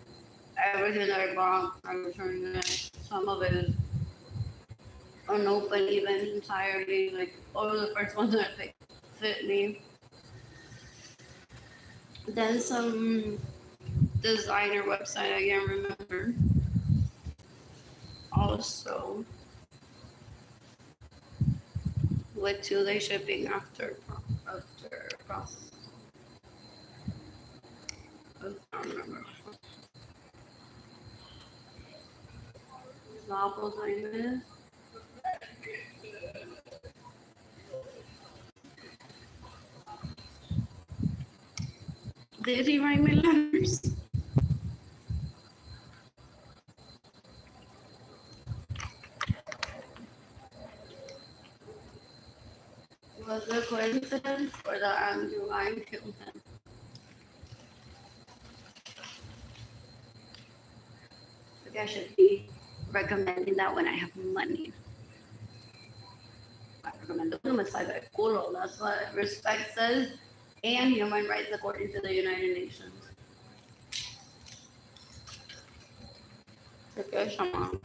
everything that I bought. I'm returning it. Some of it is unopened even entirely. Like all of the first ones that fit me. Then some designer website I can't remember. Also, with 2-day shipping after process. I don't remember. Novel is. Did he write me letters? Was it a coincidence or that Andrew Ryan killed him? Maybe I should be recommending that when I have money. I recommend the homicide by culo. That's what respect says, and human rights according to the United Nations. Okay, Shaman.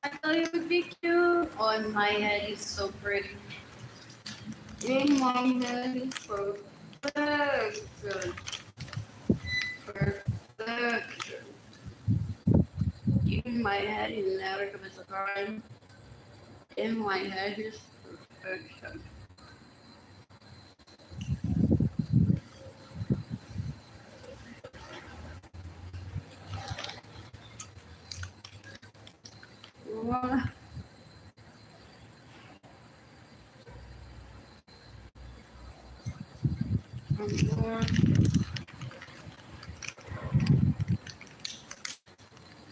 I thought it would be cute. Oh, and my head is so pretty. In my head is perfect. Perfect. In my head is never commits a crime. In my head is perfection. What?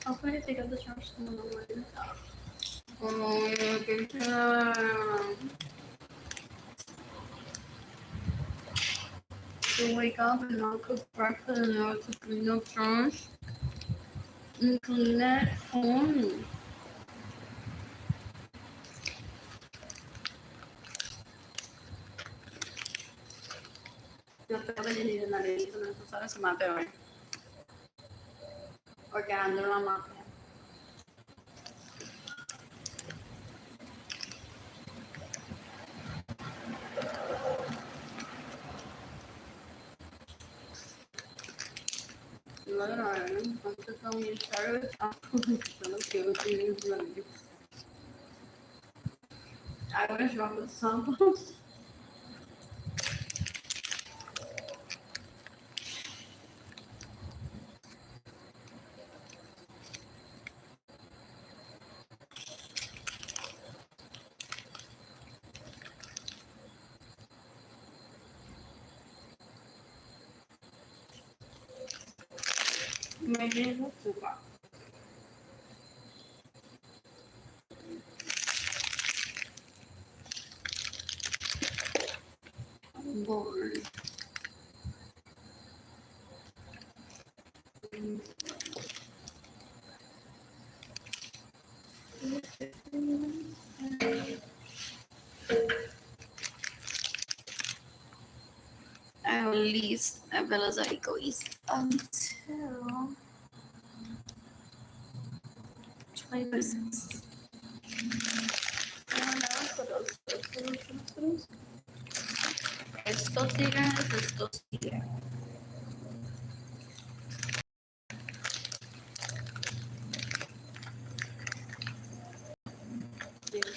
How can I take out the trash can? Oh, good job. To wake up and not cook breakfast and now to clean up trash and clean that home. Yo creo que ni de la lista no se sabe si mate hoy. Porque ando en la mafia. Entonces when you started with I was wrong with samples. maybe it's not too far. I'm bored. At least ability goes until 26. Esto sigue.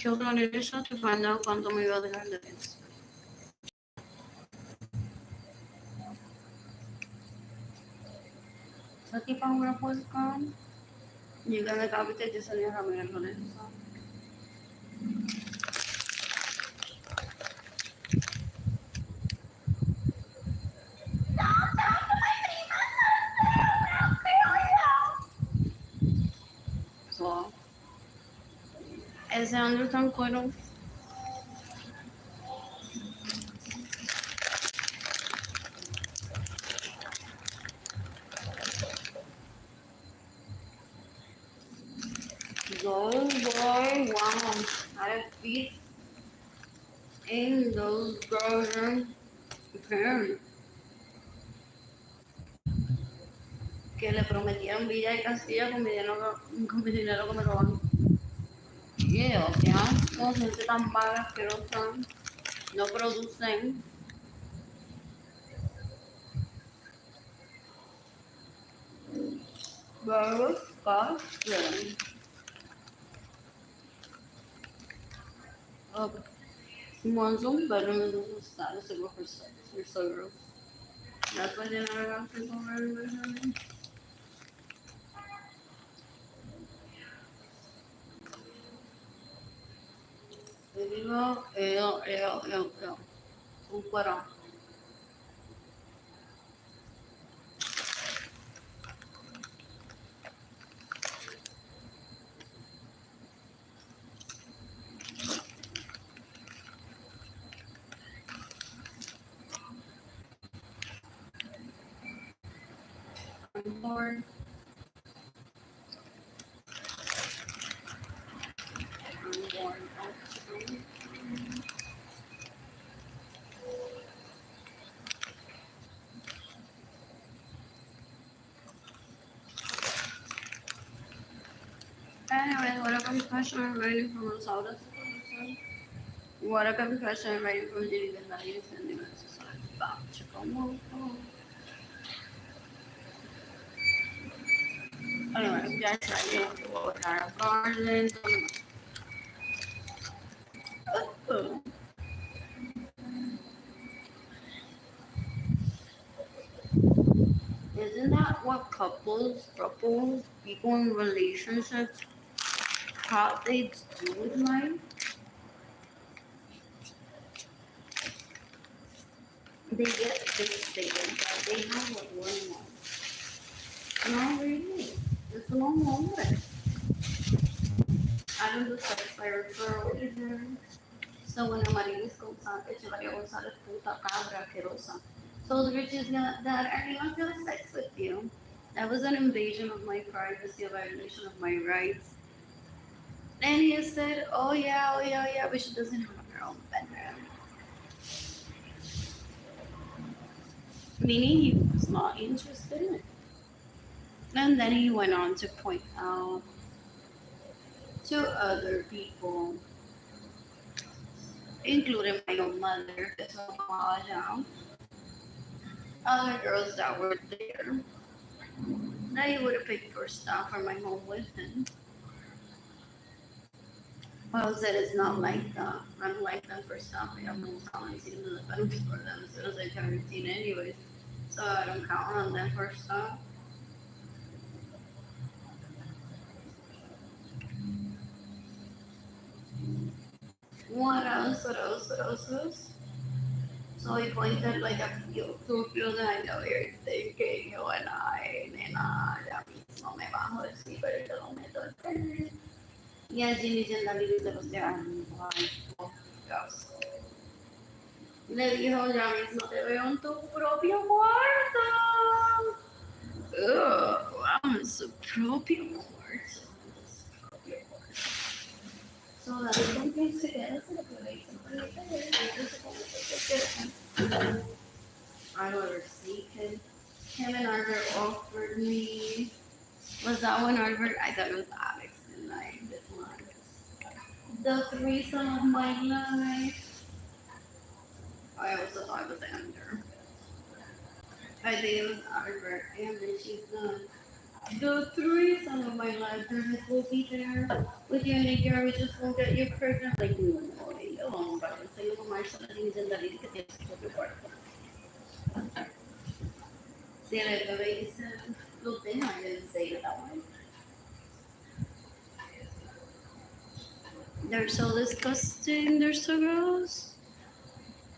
Yo planeé eso to find out cuánto me iba a dejar de eso. So keep on reports gone. You're gonna copy this on your Arlene Lorenzo. So, ese Andrew tan cuero. Those boy, wow, I have feet in those girls and parents que le prometieron Villa y Castilla con mi dinero que me roban. Yeah, qué asco, gente tan vaga, asquerosa, no producen. Very disgusting. One's own bedroom is a status symbol for sex. You're so gross. That's why they never got people very much. Te digo, un cuero. I'm bored. Anyway, what a confession I'm writing from los autos. What a confession I'm writing from the legendary sentiments. Anyway, guys, I need to walk out of garden. Oh. Isn't that what couples, people in relationships, how they do with life? They get fixated that they have what one wants. Not really. It's normal. I don't do sex by referral either. So when Amarilis constante, Echevarria González, puta cabra, asquerosa. So the bitches that anyone feel sex with you. That was an invasion of my privacy, a violation of my rights. And he said, oh yeah, but she doesn't have her own bedroom. Meaning he was not interested in it. And then he went on to point out to other people, including my own mother, other girls that were there, that he would have picked for stuff for my home with him. Well, said it's not like that. I don't like them for stuff. I have no talent even the benefit for them as soon as I turn 18 anyways. So I don't count on them for stuff. What else? So he pointed like a few, two fields, and I know you're thinking, yo, and I, nena, ya mismo me bajo del sí, pero yo lo meto al tren. Y allí mi yenda libre se los lleva. Ay, por Dios. Le dijo, ya mismo te veo en tu propio cuarto. Vamos, su propio cuarto. So that is something to get us in a place. I don't ever see him. Him and Arthur offered me. Was that one Arthur? I thought it was Alex and I this one. The threesome of my life. I also thought it was Andrew. I think it was Arthur and then she's the threesome of my life. They're like, we'll be there with you in a year. We just won't get you pregnant. Like, no, yo, para enseñar a Marcia la niña en la vida que tiene su propio cuarto. See, like, the way you said, little thing, I didn't say it that way. They're so disgusting. They're so gross.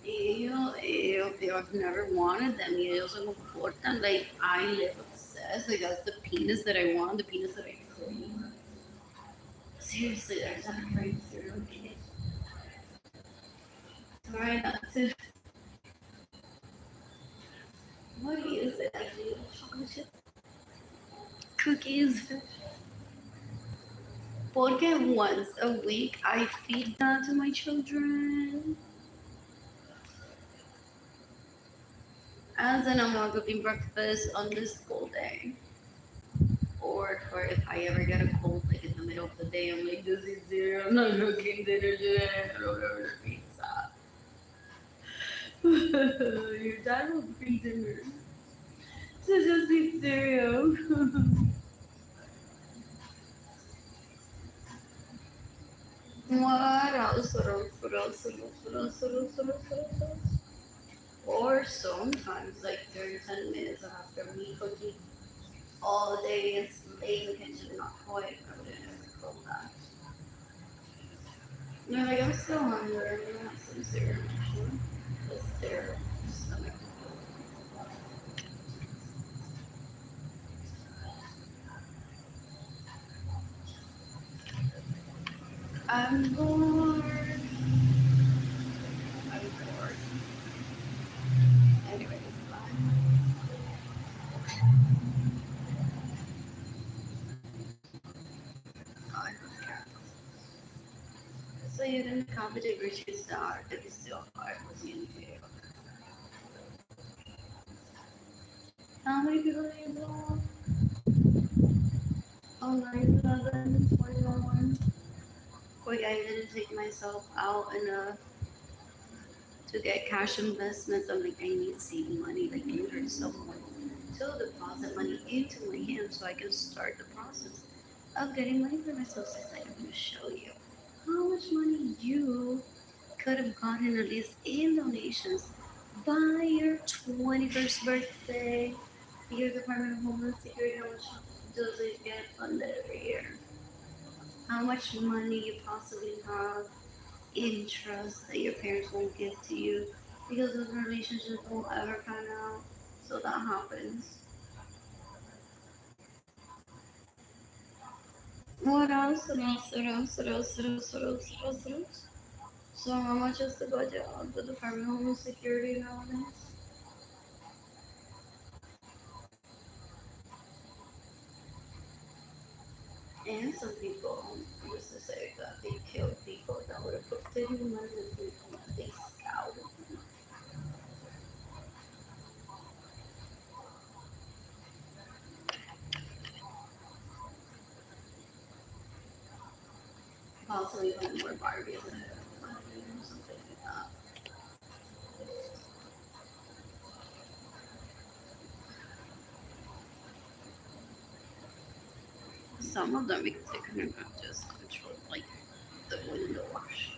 Ew, ew, ew. I've never wanted them. Ellos se comportan like I live obsessed. Like that's the penis that I want, the penis that I crave. Seriously, there's not a crazy serial kid. Try not to. What is it? I do chocolate chip cookies. Porque once a week I feed that to my children. And then I'm not cooking breakfast on the school day. Or for if I ever get a cold, like in the middle of the day, I'm like, this is cereal. I'm not cooking dinner today. I don't order pizza. Your dad will bring dinner. So just eat cereal. What else? Or sometimes, like 10 minutes after me cooking all day and stay in the kitchen, not quite. I would never call that. No, like I'm still hungry. I'm gonna have some cereal. Because their stomach. I'm bored. I'm bored. Anyway, it's fine. I don't care. So you didn't compete with your star that is still hard was in here. How many people do you know? Oh, 9/11, 21. Quick, I didn't take myself out enough to get cash investments. I'm like, I need saving money, like literally someone to deposit money into my hands so I can start the process of getting money for myself. Since I'm going to show you how much money you could have gotten at least in donations by your 21st birthday. Your Department of Homeland Security, how much does it get funded every year? How much money you possibly have in trust that your parents won't give to you because those relationships won't ever pan out. So that happens. What else? What else? What else? What else? What else? What else? What else? What else? So how much is the budget of the Department of Homeland Security nowadays? And some people used to say that they killed people that would have put 30 months in people that they scoured. Possibly even more Barbies and something like that. Some of them because they couldn't just control like the window wash.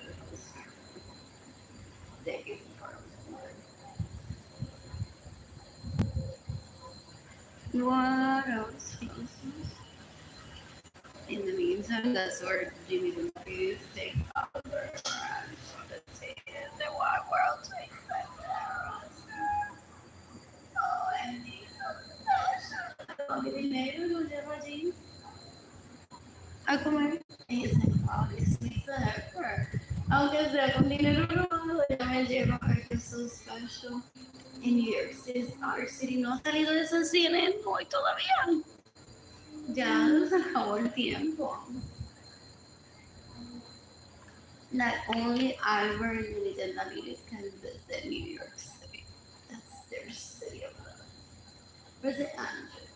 They what else? In the meantime, that's where Jimmy the Movies take over and the wild world takes them down. Ya me llegó, ay, que so special. En New York City, our city no ha salido de ese cine hoy todavía. Ya se acabó el tiempo. Not only Albert and Legenda ladies can visit New York City. That's their city of love. Where's it, Andrew?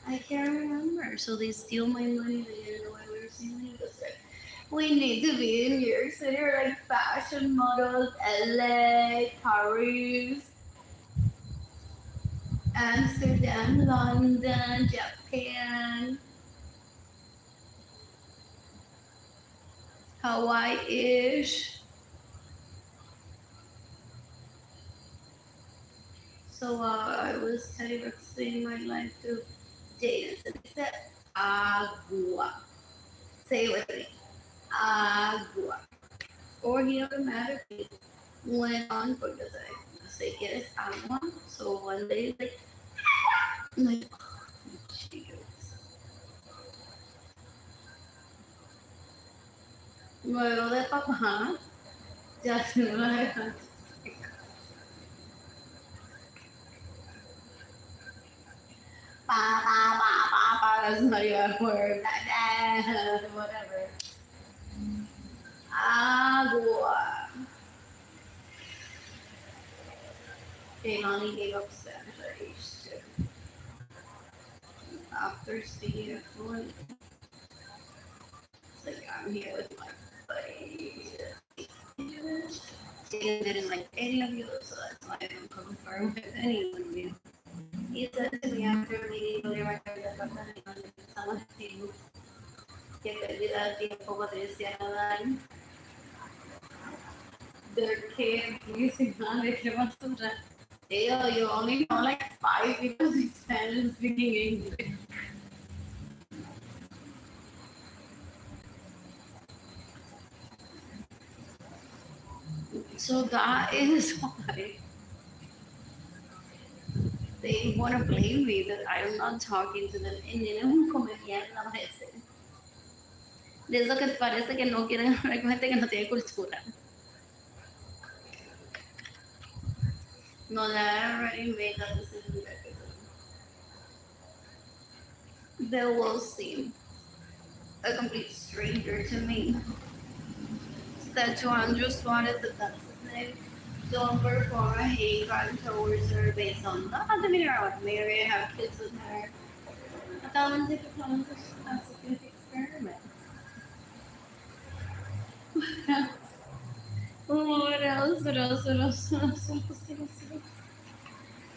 I can't remember. So they steal my money. They didn't know why we were stealing it. It's like, we need to be in New York City. We're like fashion models, LA, Paris, Amsterdam, London, Japan, Hawaii-ish. So I was kind of explaining my life to Jaden. So they said agua. Say it with me. Agua. Or he automatically went on because I say quieres agua. So one day like I'm like oh, Jesus. Luego de papá ya se me la dejan. That's not even a word. Whatever. Agua. They only gave up Spanish at age 2. After speaking it fluent, it's like I'm here with my buddy. Jaden didn't like any of you, so that's why I don't confirm with any of you. He said to me after we go to my some things que pérdida de tiempo Patricia Nadal. Their kids using knowledge about something. Ew, you only know like 5 people in Spanish speaking English. So that is why they want to blame me that I'm not talking to them. Y tienen un comediante a veces. De eso que parece que no quieren hablar con gente que no tiene cultura. No, that already made that decision. They will seem a complete stranger to me. Said to Andrew Suarez that that's his name. Don't perform a hate crime towards her based on that. Maybe I have kids with her. I thought I'm taking on as a good experiment. What else? What else? What else? What else? What else?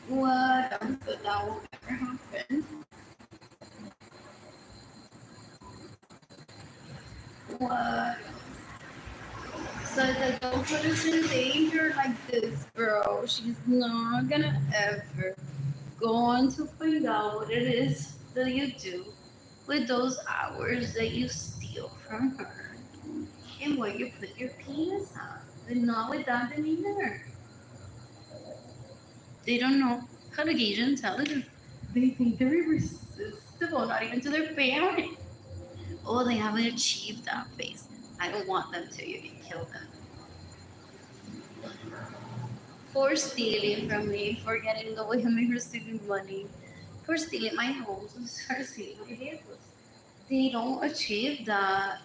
What else? But that won't ever happen. What? So it's like, don't put us in danger like this, bro. She's not gonna ever go on to find out what it is that you do with those hours that you steal from her and where you put your penis on. But not with that demeanor. They don't know how to gauge intelligence. They think they're irresistible, not even to their parents. Oh, they haven't achieved that phase. I don't want them to. You can kill them. For stealing from me, for getting in the way of me receiving money, for stealing my homes, for stealing my vehicles. They don't achieve that.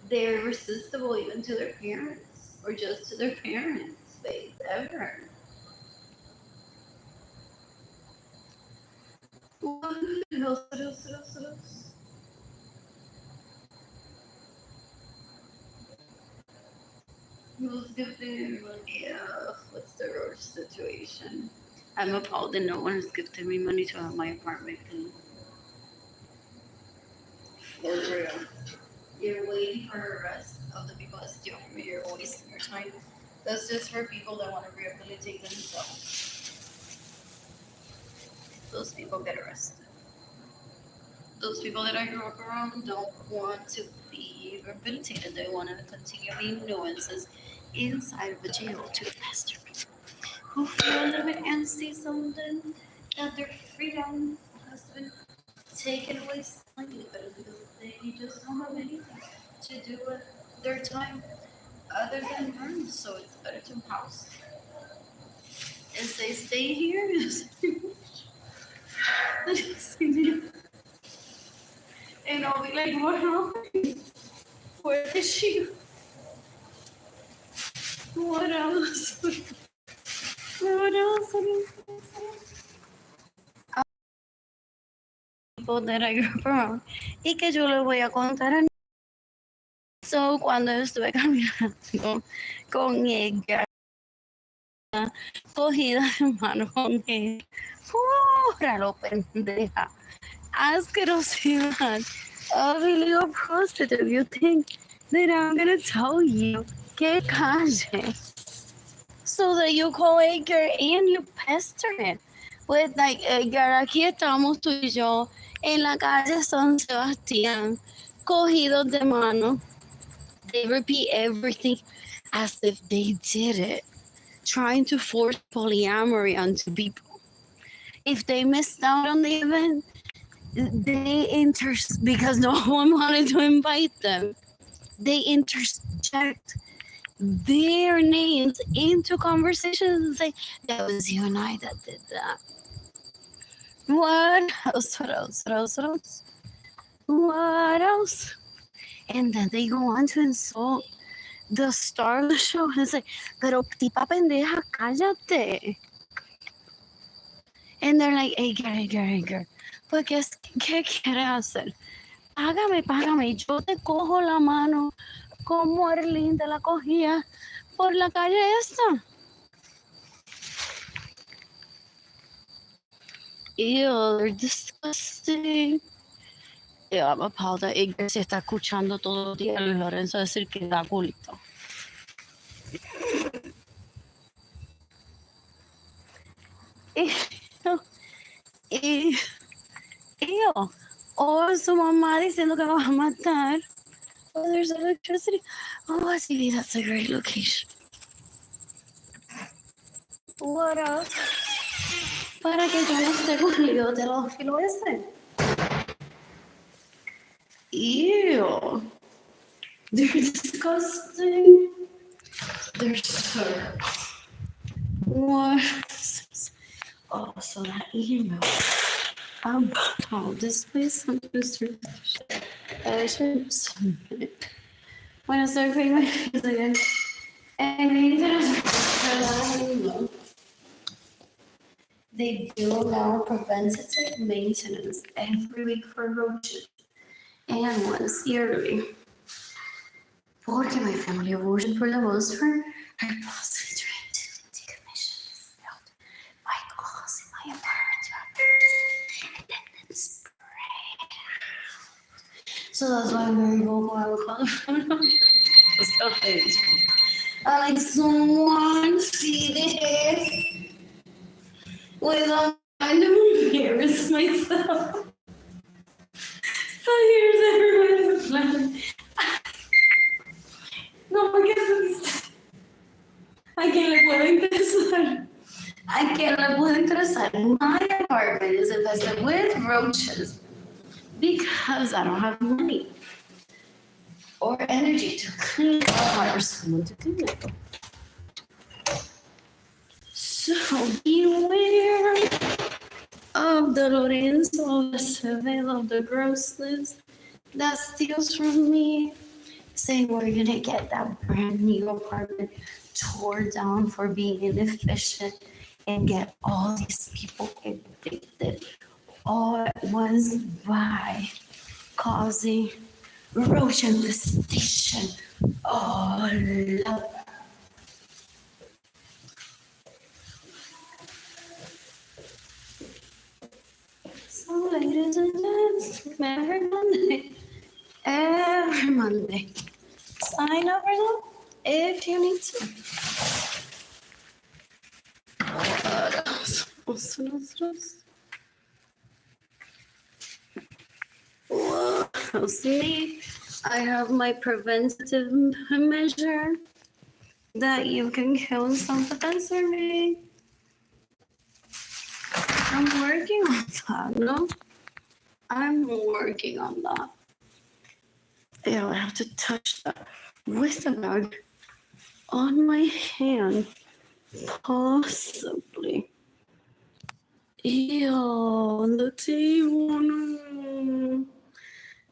They're irresistible even to their parents, or just to their parents' face, ever. What else? What else? What else? What else? Who's gifting money? What's the worst situation? I'm appalled that no one has gifted me money to have my apartment clean. For real. You're waiting for the rest of the people that steal from you. You're wasting your time. That's just for people that want to rehabilitate themselves. Those people get arrested. Those people that I grew up around don't want to be rehabilitated. They want to continue being nuances inside of a jail to the pastor people who feel a little bit antsy something that their freedom has been taken away slightly, but it's because they just don't have anything to do with their time other than hers, so it's better to house. And say, stay here. And I'll be like, what happened? Where is she? What else? What else? People that I grew up around. Y que yo les voy a contar a. So, cuando estuve caminando con ella, cogida de mano con él, ¡pura lo pendeja! Asquerosidad. Illegal prostitute. You think that I'm gonna tell you, que calle, so that you call Edgar and you pester it with like, Edgar, aquí estamos tú y yo en la calle San Sebastián, cogidos de mano. They repeat everything as if they did it, trying to force polyamory onto people. If they missed out on the event, they because no one wanted to invite them. They interject their names into conversations and say, that was you and I that did that. What else? What else? What else? What else? What else? And then they go on to insult the star of the show and say, pero tipa pendeja, cállate. And they're like, Edgar. Pues, ¿qué quieres hacer? Págame. Yo te cojo la mano como Arlene te la cogía por la calle esta. Ew, they're disgusting. Yeah, I'm appalled that Edgar se está escuchando todos los días Arlene Lorenzo decir que da culito. Ew. O su mamá diciendo que va a matar. Oh, there's electricity. Oh, see, that's a great location. What else? Para que yo no esté con el pedófilo ese. Ew. They're disgusting. They're so. What? Oh, so that email about this place on Mr. I should submit. When I start paying my fees again, and they do allow preventative maintenance every week for roaches and once yearly. Porque my family erosion for the most part are possibly trying to decommission this build by causing my apartment to have and then it's spread out. So that's why I'm very vocal. I would call the I like someone see this without I don't embarrass myself. So here's everybody's plan. No, porque ¿a quién le puede interesar? ¿A quién le puede interesar? My apartment is infested with roaches because I don't have money or energy to clean or hire someone to clean it. So beware of the Lorenzo, the Seville, of the grossness that steals from me, saying we're gonna get that brand new apartment tore down for being inefficient and get all these people evicted, all at once by causing roach infestation all over. So, ladies and gents, every Monday, sign up for them if you need to. What else? What else? Me, I have my preventative measure that you can kill self-defense for me. I'm working on that, no? I'm working on that. Yeah, I have to touch that with a bag on my hand, possibly. Ew, the table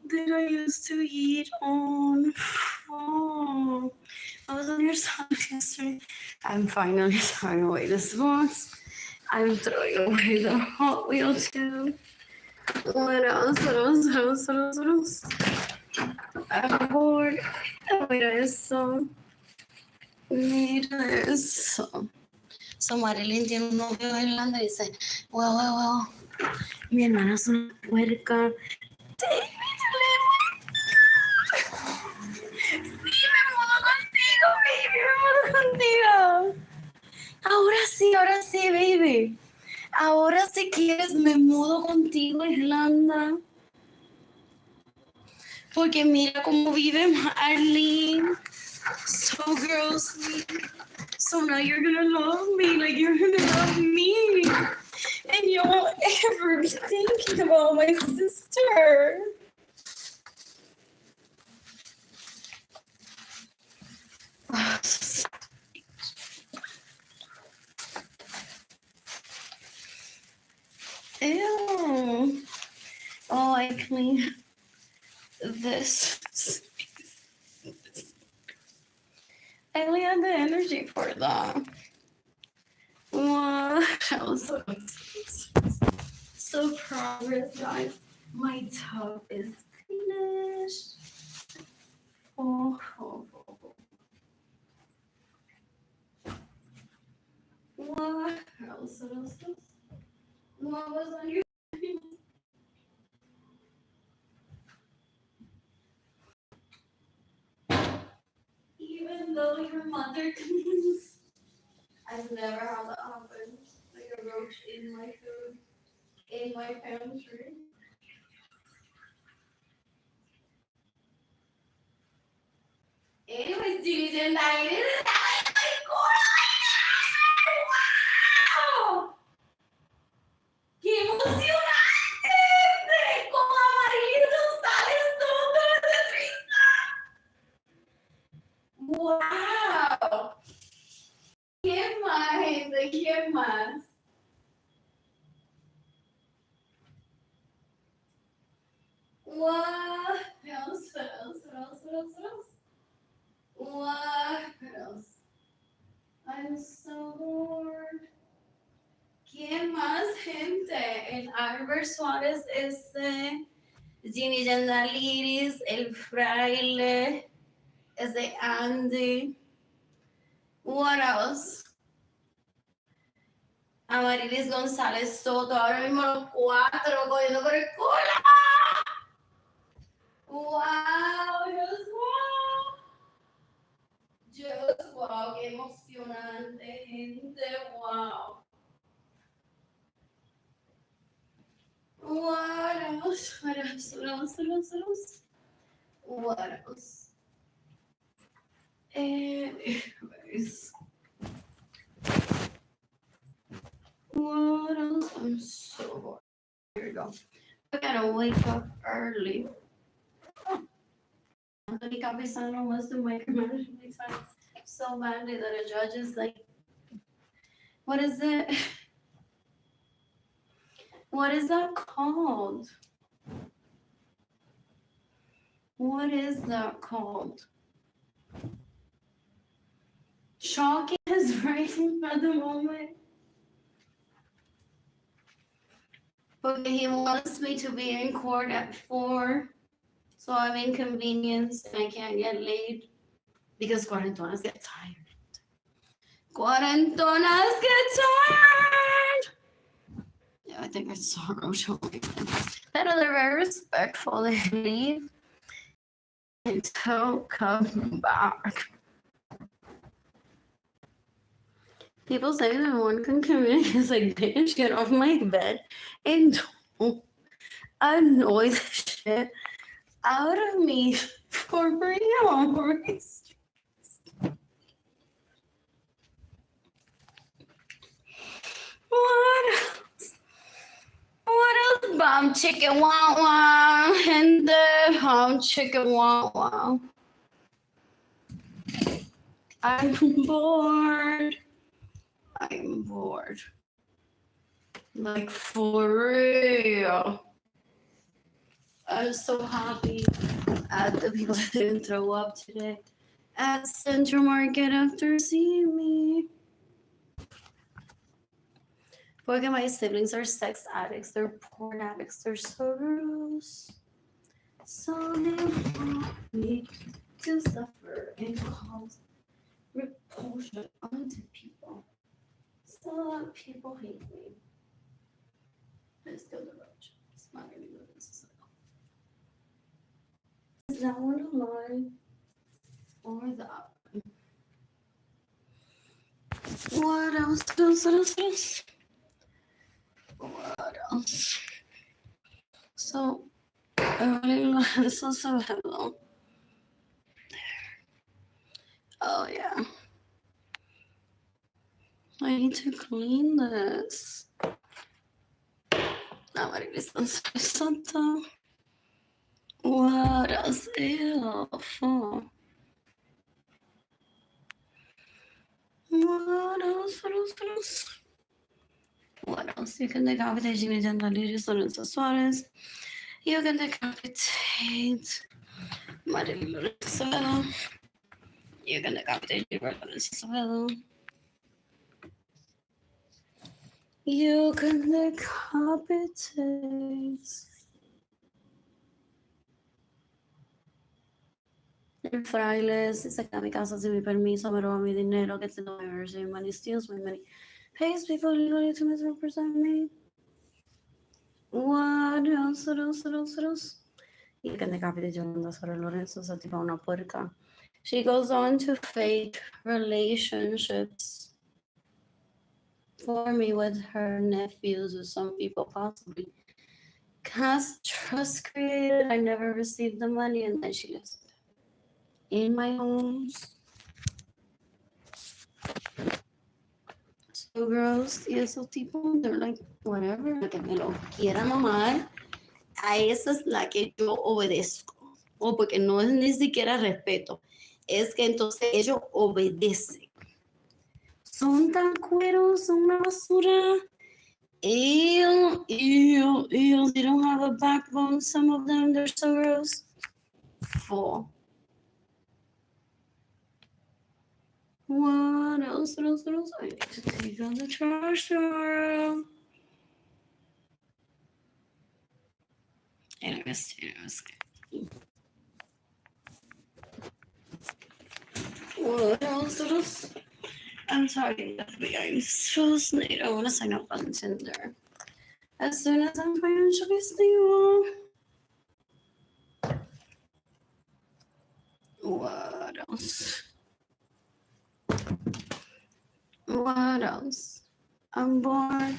that I used to eat on. Oh, I was on your side yesterday. I'm finally throwing away this box. I'm throwing away the Hot Wheel too. What else? What else? What else? What else? What else? I'm bored. Mira eso. Mira eso. So Marilyn tiene un novio en Irlanda y dice, wow. Mi hermana es una puerca. Take me to live. Sí, me mudo contigo, baby. Me mudo contigo. Ahora sí, baby. Ahora si quieres me mudo contigo a Irlanda. Porque mira cómo vive Arlene. So girlsly. So now you're gonna love me like you're gonna love me. And you won't ever be thinking about my sister. Ew. Oh, I clean this. I only had the energy for that. Wow. That was so progress, guys. My tub is finished. Oh. What else? What was on your even though your mother cleans, I've never had that happen. Like a roach in my food, in my pantry. Anyways, dudes and ladies, ¡wow! ¡Qué emocionante! ¡Como amarillo González todo de ¡wow! ¿Qué más, gente? ¿Qué más? What else? What else? I'm so bored. ¿Quién más, gente? El Albert Suárez ese, Ginny Yandaliris, el fraile, ese Andy. What else? Amarilis González Soto, ahora mismo los 4 cogiendo por el culo. Wow, just wow, qué emocionante, gente, wow. What else? What else? Anyways. What else? I'm so bored. Here we go. I gotta wake up early. Anthony Capisano wants to micromanage my time so badly that a judge is like, what is it? What is that called? What is that called? Shocking is writing at the moment. But he wants me to be in court at 4. So I'm inconvenienced and I can't get laid because cuarentonas get tired. Cuarentonas get tired! Yeah, I think I saw Rocha. But they're very respectful. They leave and don't come back. People say that one can communicate is like, bitch, get off my bed and don't annoy the shit out of me for 3 hours. What else? What else? Bomb chicken wow wow and the bomb chicken wow wow. I'm bored. I'm bored. Like for real. I'm so happy at the people that didn't throw up today at Central Market after seeing me. Porque my siblings are sex addicts, they're porn addicts, they're so gross. So they want me to suffer and cause repulsion onto people. So that people hate me. Let's go to the roach. It's not really good. Is that one a lie? Or that one? What else? What else? So, Arlene Lorenzo, so hello. Oh, yeah. I need to clean this. Nobody something. What else? Ew. What else? What else? You can decapitate Jimmy Gentilius Lorenzo Suarez. You can decapitate Marilyn Lorenzo. You can decapitate Jimmy Lorenzo. You can decapitate el fraile se queda a mi casa sin mi permiso, me roba mi dinero, gets into my mercy, money, steals my money, pays people legally to misrepresent me. What else? You can decapitate Yolanda Sora Lorenzo, esa tipa una puerca. She goes on to fake relationships for me with her nephews or some people possibly. Has trust created. I never received the money and then she lives in my homes. So gross. Y esos tipos, they're like, whatever, la que me lo quiera mamar, a esa es la que yo obedezco. O porque no es ni siquiera respeto, es que entonces ellos obedecen. Son tan cueros, son una basura. Ew. They don't have a backbone. Some of them, they're so gross. Full. What else? I need to take out the trash tomorrow. Anyways. What else? I'm sorry, FBI. I'm so sneaky. I want to sign up on Tinder as soon as I'm financially stable. What else? I'm bored.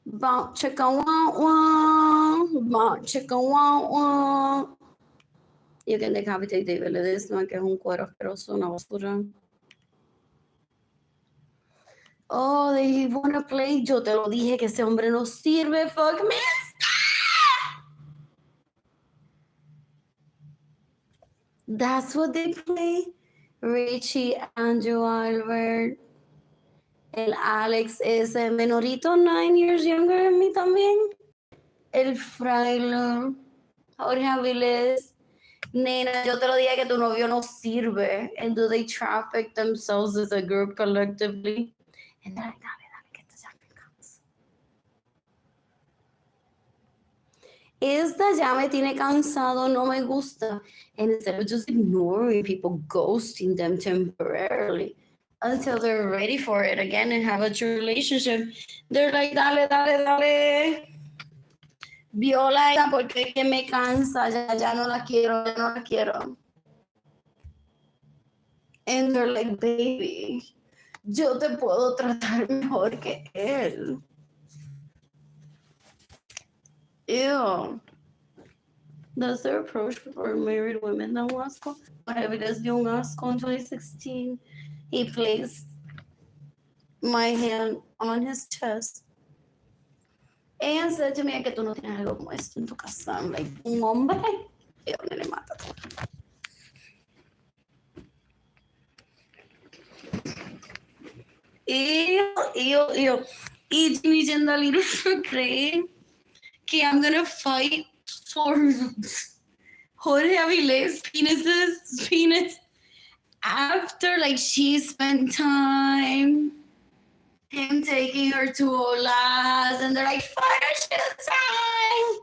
Bonk chicka wah wah. Bonk chicka wah wah. You can decapitate David Ledesma, que es un cuero asqueroso, una basura. Oh, they wanna play. Yo te lo dije que ese hombre no sirve. Fuck me. That's what they play. Richie, Andrew, Albert, el Alex, ese menorito, 9 years younger than me también. El Frailo, Jorge Avilés. Nena, yo te lo dije que tu novio no sirve. And do they traffic themselves as a group collectively? And they're like, dale, que esto ya me cansa. Esta ya me tiene cansado, no me gusta. And instead of just ignoring people, ghosting them temporarily until they're ready for it again and have a true relationship, they're like, dale. Viola ella porque es que me cansa, ya no la quiero. And they're like, baby, yo te puedo tratar mejor que él. Ew. That's their approach for married women. Now, Wasco, whatever it is, young Wasco in 2016, he placed my hand on his chest and said to me que tú no tienes algo como esto en tu casa. I'm like, un hombre, Yo, nene, mátate. Y Jimmy Jandalino cree que I'm gonna fight for Jorge Aviles' penis after like she spent time him taking her to Ola's and they're like, finish the time.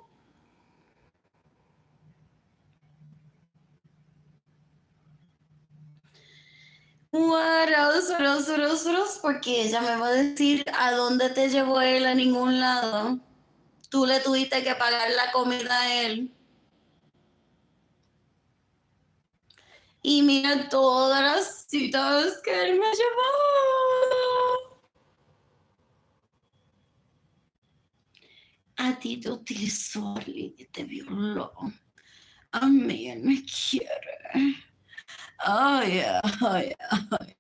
What else? Porque ella me va a decir a dónde te llevó él a ningún lado. Tú le tuviste que pagar la comida a él. Y mira todas las citas que él me llevó. A ti te utilizó, Arlene, y te violó. A mí él me quiere. Oh yeah, oh yeah, oh yeah.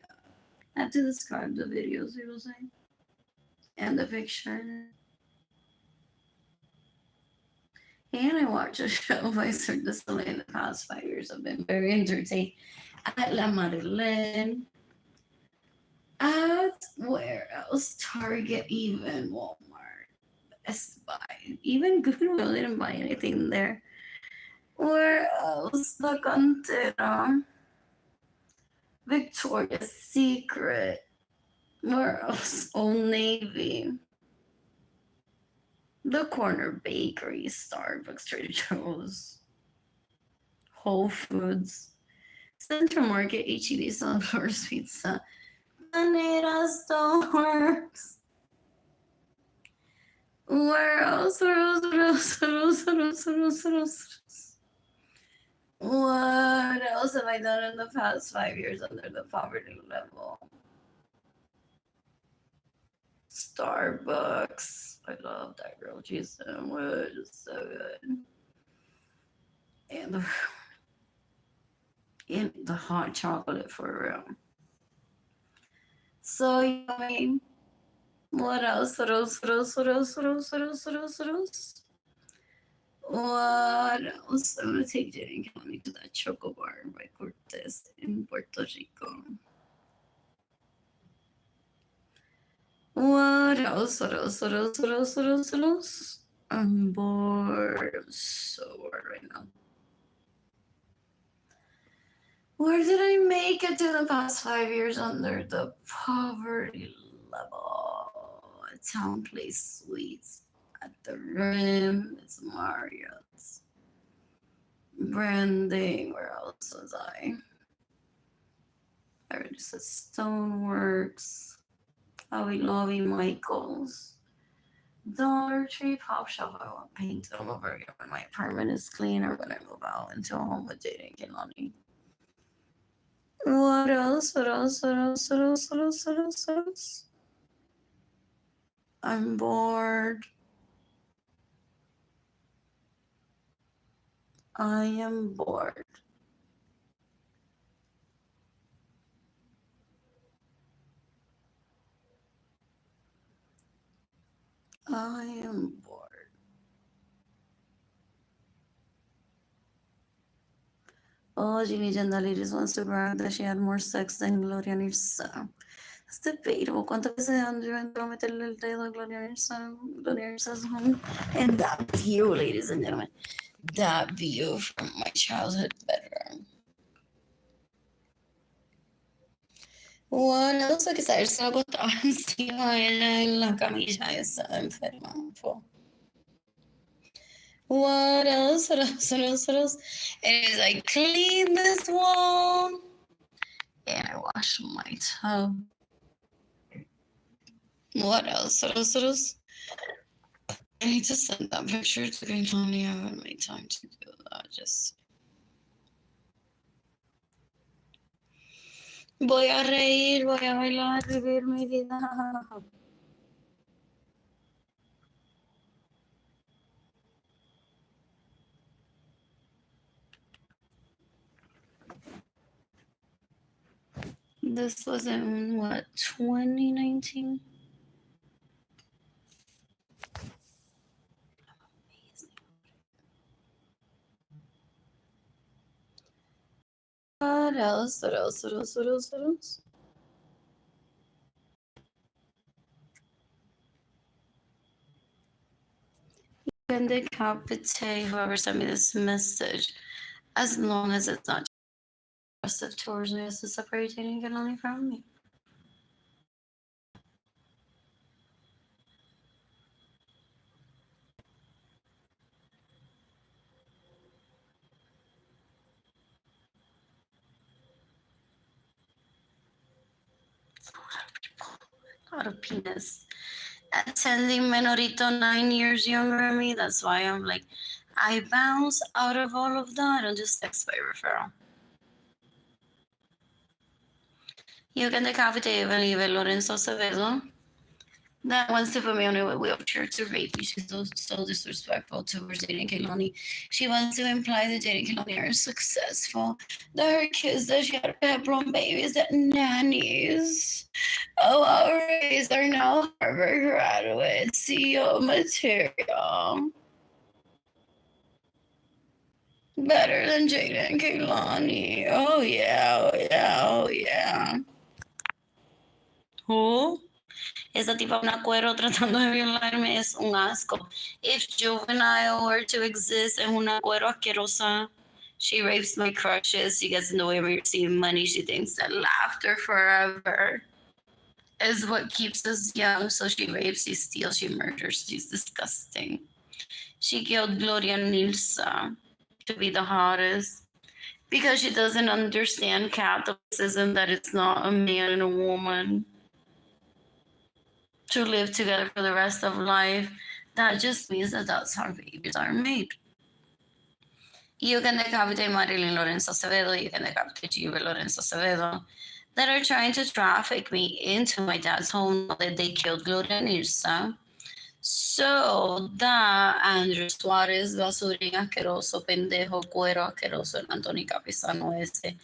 I have to describe the videos he was saying. And the picture. And I watch a show by Cirque du Soleil in the past 5 years. I've been very entertained. At La Madeleine. At where else? Target, even Walmart, Best Buy, even Goodwill. Didn't buy anything there. Where else? The Cantera, Victoria's Secret. Where else? Old Navy. The Corner Bakery, Starbucks, Trader Joe's, Whole Foods, Central Market, H-E-B, Sunflowers Pizza, Panera Stores. Where else? What else have I done in the past 5 years under the poverty level? Starbucks. I love that grilled cheese sandwich. It's so good. And the hot chocolate for real. So yummy. What else? What else? I'm gonna take Jane County to that Choco Bar by Cortez in Puerto Rico. What else? I'm bored. I'm so bored right now. Where did I make it to the past 5 years under the poverty level? Town Place Suites at the Rim. It's Marriott's. Branding. Where else was I? I already said Stoneworks. Hobby Lobby, Michaels. Dollar Tree, Pop Shop. I want paint all over again when my apartment is clean or when I move out into a home with Jade and Kilani. What else? I'm bored. I am bored. I am bored. Oh, Ginny Jandalidis wants to brag that she had more sex than Gloria Nirsa. It's debatable. ¿Cuántas veces Andrew entró a meterle el dedo a Gloria Nirsa? Gloria Nirsa's home. And that view, ladies and gentlemen. That view from my childhood bedroom. What else? Que saber se la acostaba encima de ella en la camilla esa enferma. What else? Anyways, I cleaned this wall. And I washed my tub. What else? I need to send that picture to Green County. I haven't made time to do that. Just. Voy a reír, voy a bailar, vivir mi vida. This was in what, 2019? What else? What else? What else? What else? What else? You can decapitate whoever sent me this message, as long as it's not aggressive towards me, as to separate dating and only from me. A lot of penis. Attending Menorito 9 years younger than me. That's why I'm like, I bounce out of all of that. I don't just text by referral. You can decapitate Arlene Lorenzo Acevedo. That wants to put me on a wheelchair to rape me. She's so disrespectful towards Jada and Kehlani. She wants to imply that Jada and Kehlani are successful. That her kids that she had pepperoni babies, that nannies. Oh, our raised are now Harvard graduates, CEO material. Better than Jada and Kehlani. Oh yeah, oh yeah, oh yeah. Who? Esa tipa una cuero tratando de violarme es un asco. If Juvenile were to exist en una cuero asquerosa, she rapes my crushes, she gets in the way of me receiving money, she thinks that laughter forever is what keeps us young, so she rapes, she steals, she murders, she's disgusting. She killed Gloria Nilsa to be the hottest because she doesn't understand Catholicism, that it's not a man and a woman to live together for the rest of life. That just means that that's how babies are made. You can decapitate Arlene Lorenzo Acevedo, you can decapitate Juve Lorenzo Acevedo, that are trying to traffic me into my dad's home that they killed Gloria Nilsa. So that Andrew Suarez, basurín asqueroso, pendejo, cuero asqueroso, el Anthony Capizano ese,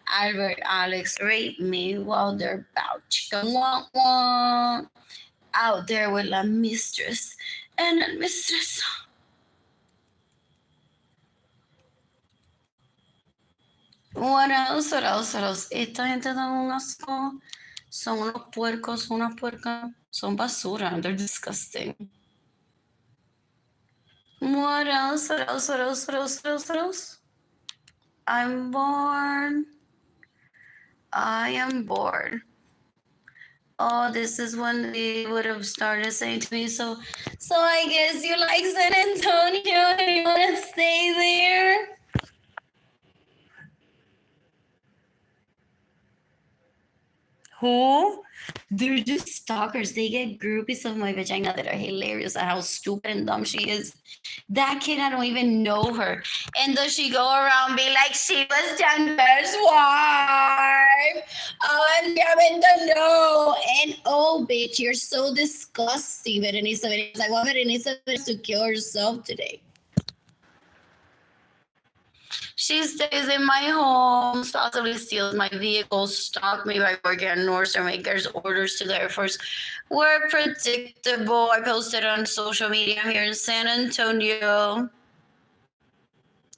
Albert Alex raped me while they're about chicken wah, out there with la mistress and el mistress. What else? What else? What else? Esta gente da un asco. Son unos puercos, unas puercas. Son basura. They're disgusting. What else? What else? What else? What else? What else? What else? I'm bored. I am bored. Oh, this is when they would have started saying to me, so I guess you like San Antonio and you want to stay there? Who? They're just stalkers. They get groupies of my vagina that are hilarious at how stupid and dumb she is. That kid, I don't even know her. And does she go around be like, she was Denver's wife? Oh, and having to know. And oh, bitch, you're so disgusting. Berenice, like, well, Berenice to kill herself today. She stays in my home, possibly steals my vehicle, stalked me by working at Nordstrom, and gives orders to the Air Force. We're predictable. I posted on social media here in San Antonio.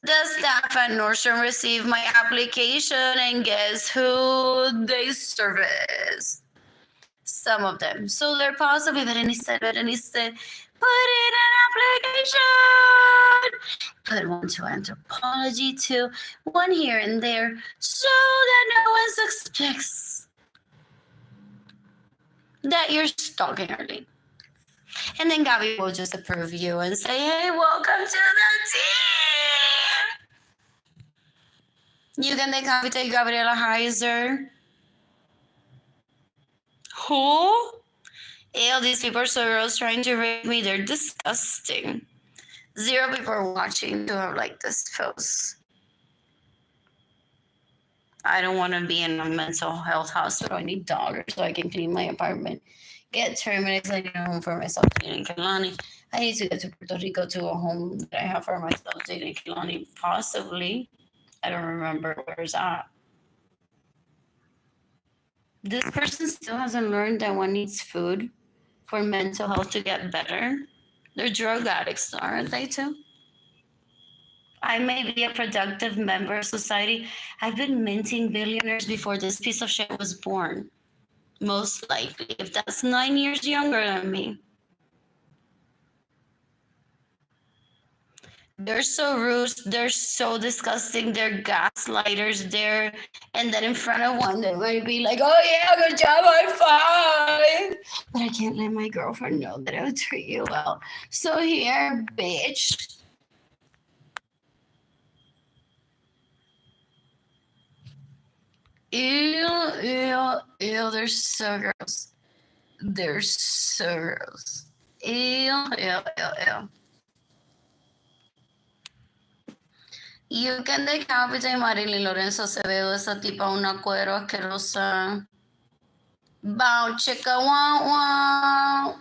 The staff at Nordstrom received my application, and guess who they service? Some of them. So they're possibly, Berenice, put in an application. Put one to anthropology too, one here and there, so that no one suspects that you're stalking Arlene. And then Gabby will just approve you and say, hey, welcome to the team. You can decapitate Gabriela Heiser. Who? Ew, these people are so gross trying to rape me. They're disgusting. 0 people are watching to have like this post. I don't want to be in a mental health hospital. I need dollars so I can clean my apartment. Get terminated. I need a home for myself, dating Kehlani. I need to go to Puerto Rico to a home that I have for myself, dating Kehlani. Possibly. I don't remember where's that. This person still hasn't learned that one needs food for mental health to get better. They're drug addicts, aren't they too? I may be a productive member of society. I've been minting billionaires before this piece of shit was born. Most likely, if that's 9 years younger than me. They're so rude. They're so disgusting. They're gaslighters. And then in front of one, they might be like, "Oh yeah, good job, high five." But I can't let my girlfriend know that I would treat you well. So here, bitch. Ew, ew, ew. They're so gross. They're so gross. Ew, ew, ew, ew. You can decapitate Marilyn Lorenzo Acevedo, esa tipa una cuero asquerosa. Bow chicka wow wow.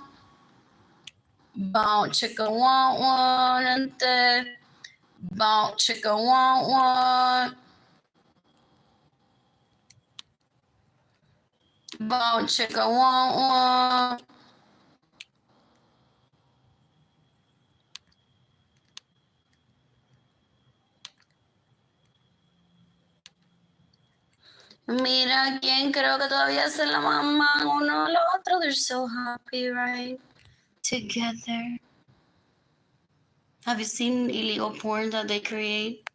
Bow chicka wow wow. Gente. Bow chicka wow wow. Bow chicka wow wow. Mira quién creo que todavía se la maman uno al otro. They're so happy, right? Together. Have you seen illegal porn that they create?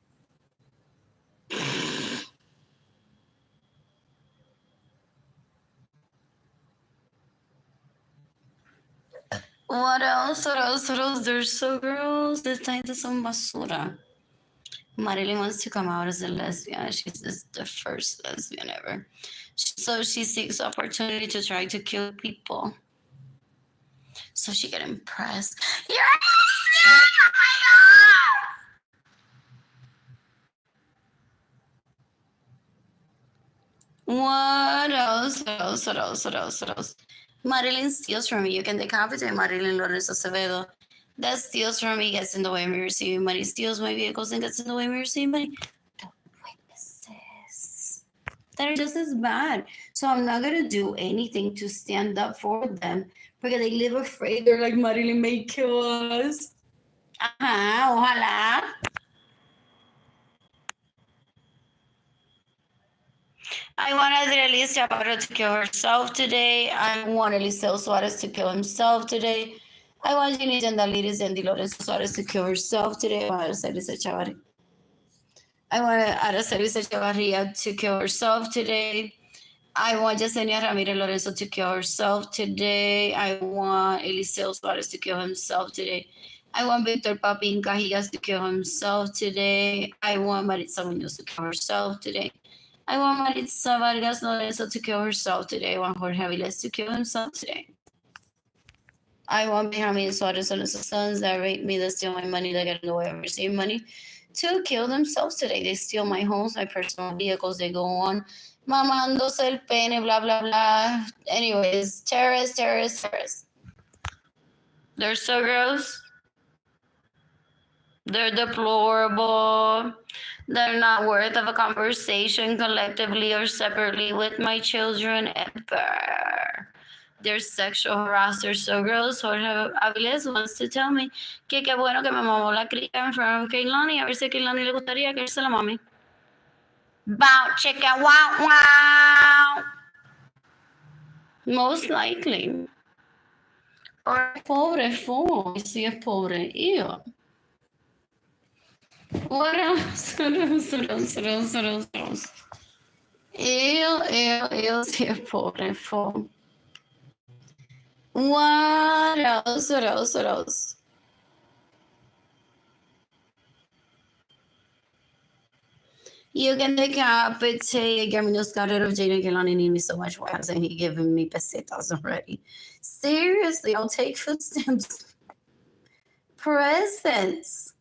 What else? What else? What else? They're so gross. Detalles son basura. Marilyn wants to come out as a lesbian. She's the first lesbian ever. So she seeks opportunity to try to kill people. So she get impressed. You're a lesbian! Oh my god! What else? What else? What else? What else? What else? Marilyn steals from me. You can decapitate Marilyn Lorenzo Acevedo. That steals from me, gets in the way of me receiving money, steals my vehicles and gets in the way of me receiving money. The witnesses that are just as bad. So I'm not gonna do anything to stand up for them because they live afraid. They're like, Marilyn may kill us. Ajá, ojalá. I want Adriana Chaparro to kill herself today. I want Eliseo Suarez to kill himself today. I want Ginny Jandalides and Dolores Suarez to kill herself today. I want Araceli Echevarria to kill herself today. I want Yesenia Ramirez Lorenzo to kill herself today. I want Eliseo Suarez to kill himself today. I want Victor Papin Cajigas to kill himself today. I want Maritza Munoz to kill herself today. I want Maritza Vargas Lorenzo to kill herself today. I want Jorge Aviles to kill himself today. I want Benjamin Suarez and his sons that rape me, that steal my money, that get in the way of receiving money, to kill themselves today. They steal my homes, my personal vehicles. They go on mamándose el pene, blah, blah, blah. Anyways, terrorists, terrorists, terrorists. They're so gross. They're deplorable. They're not worth of a conversation collectively or separately with my children ever. They're sexual harassers, so gross. Jorge Aviles wants to tell me que qué bueno que me mamó la cría en front of Keilani. A ver si a Keilani le gustaría que él se la mame. Bow chicken, wow, wow. Most likely. Or pobre fo. Si es pobre. Ew. What else? What else? What else? What else? What else? What else? Ew, si es pobre fo. What else? What else? What else? You can decapitate. Get me no started of Jada Gilani need me so much. Why hasn't he given me pesetas already? Seriously, I'll take food stamps. Presents.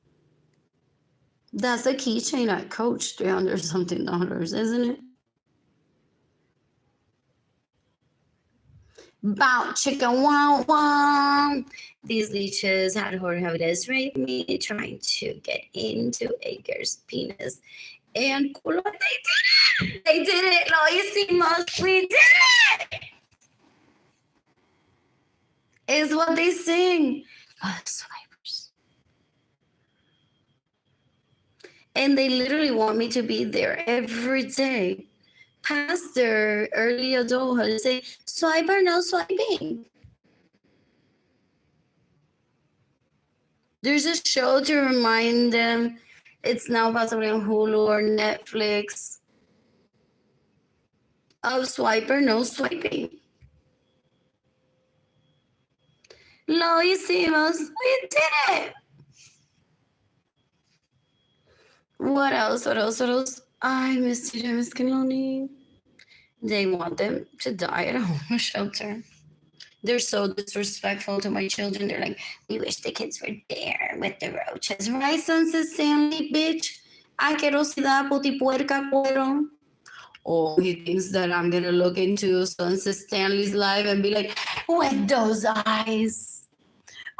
That's a keychain at Coach, $300 something, isn't it? Bow chicken wow wow. These leeches had Jorge Aviles rape me, trying to get into a girl's penis. And culo, they did it! They did it! Lo hicimos! We did it! Is what they sing. Oh, the survivors. And they literally want me to be there every day. Past their early adulthood, say, swipe or no swiping. There's a show to remind them it's now possibly on Hulu or Netflix of swipe or no swiping. Lo hicimos. We did it. What else? What else? What else? I miss you, Miss Canoni. They want them to die at a homeless shelter. They're so disrespectful to my children. They're like, we wish the kids were there with the roaches. Right, Sunset Stanley, bitch? Asquerosidad, putipuerca, cuero. Oh, he thinks that I'm going to look into Sunset Stanley's life and be like, with those eyes.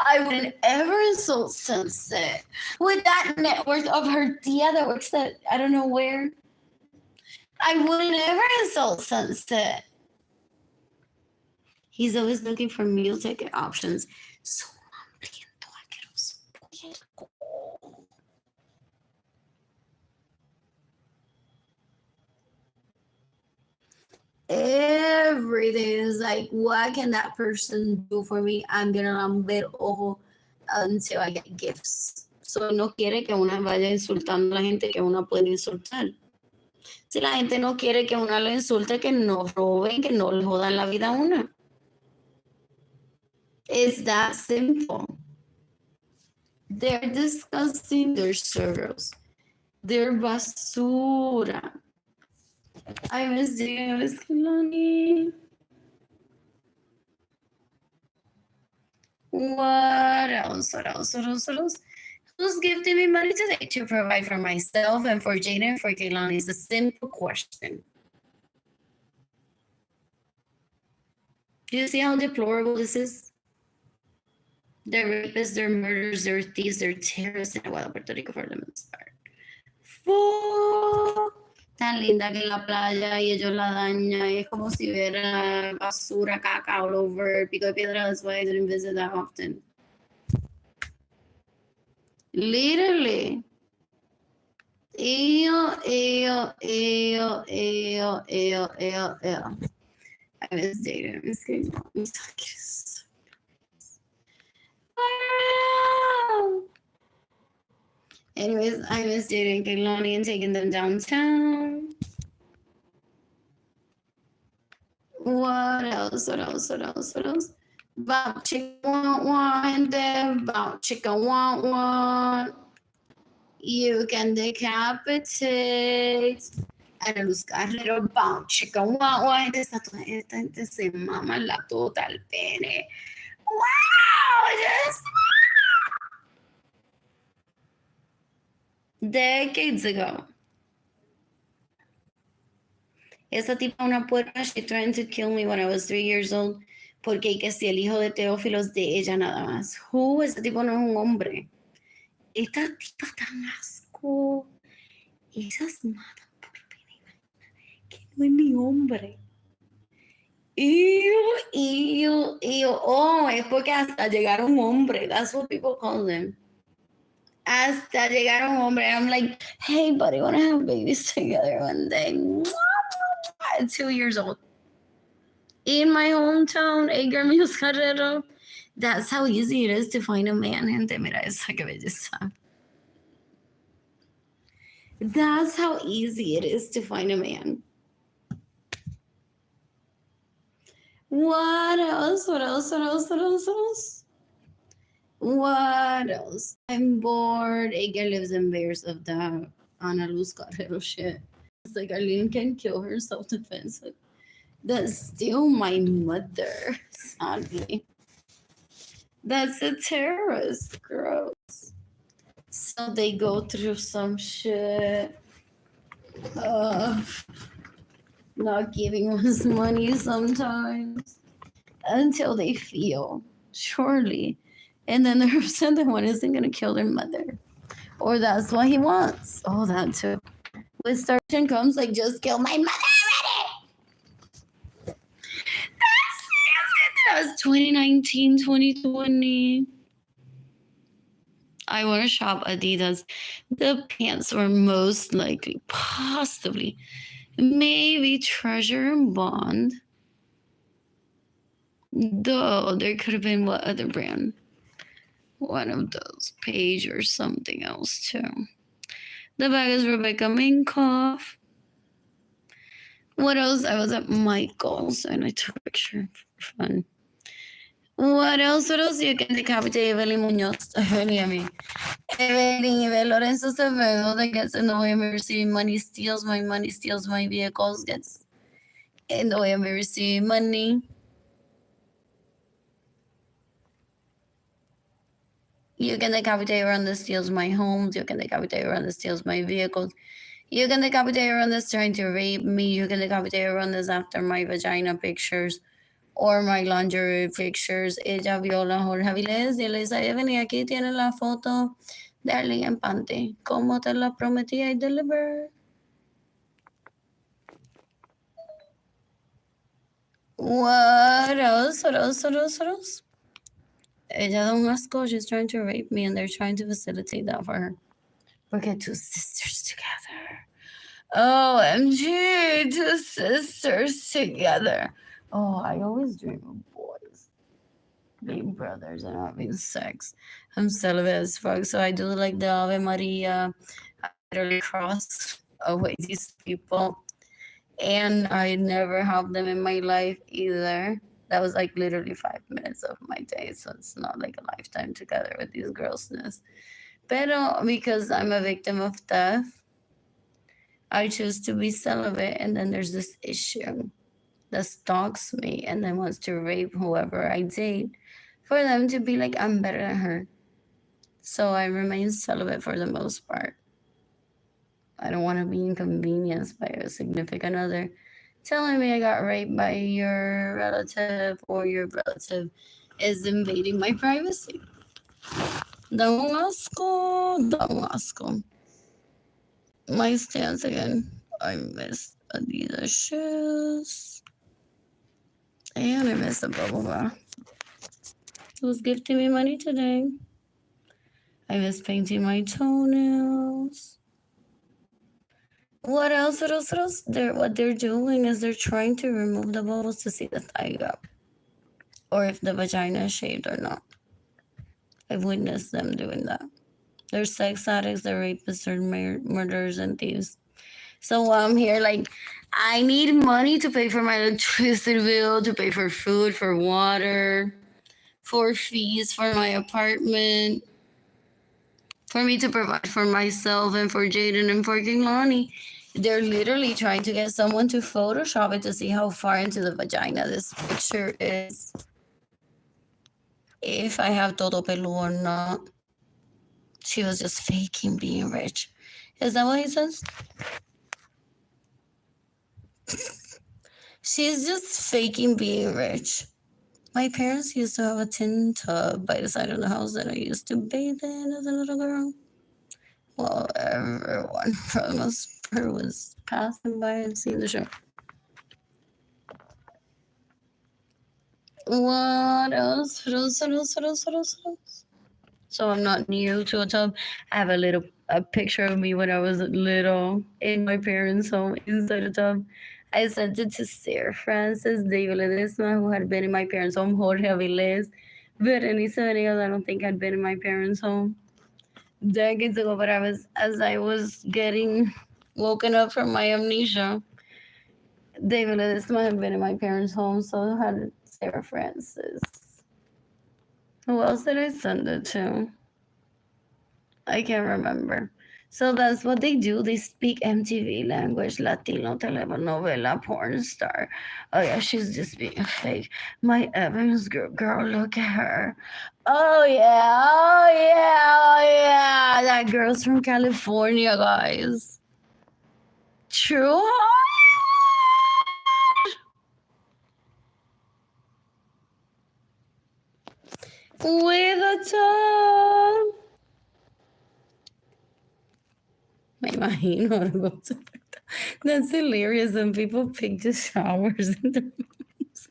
I wouldn't ever insult Sunset. With that net worth of her tia that works at, I don't know where. I wouldn't ever insult Sunset. He's always looking for meal ticket options. So hambriento, asqueroso. Everything is like, what can that person do for me? I'm gonna lamber ojo until I get gifts. So no quiere que una vaya insultando a la gente que una puede insultar. Si la gente no quiere que una lo insulte, que no roben, que no le jodan la vida a una. It's that simple. They're disgusting. They're cereals. They're basura. I miss you, Miss Kalani. What else? What else? What else? What else? Who's gifting me money today to provide for myself and for Jaden and for Kaylani? It's a simple question. Do you see how deplorable this is? They're rapists, they're murderers, they're thieves, they're terrorists in Puerto Rico for the most part. Fuck. Tan linda que en la playa y ellos la dañan. Es como si hubiera basura, caca all over. Pico de Piedra, that's why I didn't visit that often. Literally. Ew. I miss dating. I'm just kidding. I'm so Anyways, I miss dating Kaylani and taking them downtown. What else? What else? What else? What else? About chicken want them. About chicken want. You can decapitate. Ana Luz Carrero, about chicken want. Esta gente se mama la tota al pene. Wow! Just decades ago. Esa tipa una puerca, she tried to kill me when I was 3 years old, porque que si el hijo de Teófilo es de ella nada más. Ese tipo no es un hombre. Esta tipa tan asco. Esas matan por pena, que no es ni hombre. Ew. Oh, es porque hasta llegar un hombre. That's what people call them. Hasta llegar un hombre. I'm like, hey, buddy, want to have babies together one day? At 2 years old. In my hometown, Edgar Mills Carrero. That's how easy it is to find a man. Gente, mira esa que belleza. That's how easy it is to find a man. What else? What else? What else? What else? What else? What else? I'm bored. Edgar lives in Bears of the Ana Luz Carrero shit. It's like Arlene can kill her self-defense. That's still my mother, sadly. That's a terrorist. Gross. So they go through some shit. Not giving us money sometimes until they feel, surely. And then the upset one isn't going to kill their mother. Or that's what he wants. Oh, that too. With starting comes like, just kill my mother already. That was 2019, 2020. I want to shop Adidas. The pants were most likely, possibly, maybe Treasure and Bond. Though there could have been what other brand? One of those, Page or something else too. The bag is Rebecca Minkoff. What else? I was at Michael's and I took a picture for fun. What else? What else? You can decapitate Evelyn Munoz. Evelyn Lorenzo Acevedo that gets in the way of me receiving money, steals my vehicles, gets in the way of me receiving money. You can decapitate around that steals my homes. You can decapitate around that steals my vehicles. You can decapitate around this trying to rape me. You can decapitate around this after my vagina pictures or my lingerie pictures. Ella viola Jorge Avilés y le dice, Evelyn, aquí tiene la foto de Arlene en Pante. Como te la prometí, I deliver. What else? What else? What else? What else? Ella don't asco. She's trying to rape me and they're trying to facilitate that for her. We get two sisters together. OMG, two sisters together. Oh, I always dream of boys being brothers and having sex. I'm celibate as fuck, so I do like the Ave Maria. I literally cross away these people, and I never have them in my life either. That was like literally 5 minutes of my day, so it's not like a lifetime together with these girlsness. Pero because I'm a victim of theft, I choose to be celibate, and then there's this issue that stalks me and then wants to rape whoever I date for them to be like, I'm better than her. So I remain celibate for the most part. I don't want to be inconvenienced by a significant other telling me I got raped by your relative or your relative is invading my privacy. Don't ask. My stance again. I miss Adidas shoes. And I miss the bubble bath. Who's gifting me money today? I miss painting my toenails. What else? What they're doing is they're trying to remove the bubbles to see the thigh gap. Or if the vagina is shaved or not. I've witnessed them doing that. They're sex addicts, they're rapists, they're murderers and thieves. So while I'm here, like, I need money to pay for my electricity bill, to pay for food, for water, for fees for my apartment, for me to provide for myself and for Jaden and for Kinglani. They're literally trying to get someone to Photoshop it to see how far into the vagina this picture is. If I have todo pelu or not. She was just faking being rich. Is that what he says? She's just faking being rich. My parents used to have a tin tub by the side of the house that I used to bathe in as a little girl. Well, everyone for the most part was passing by and seeing the show. What else? So I'm not new to a tub. I have a picture of me when I was little in my parents' home inside a tub. I sent it to Sarah Francis, David Ledesma, who had been in my parents' home, Jorge Avilés, Berenice Venegas, I don't think had been in my parents' home decades ago, but as I was getting woken up from my amnesia, David Ledesma had been in my parents' home, so I had Sarah Francis. Who else did I send it to? I can't remember. So that's what they do. They speak MTV language, Latino telenovela, porn star. Oh yeah, she's just being fake. My Evans girl, look at her. Oh yeah. That girl's from California, guys. True. With a tongue. Me imagino. That's hilarious. And people pick the showers in their rooms.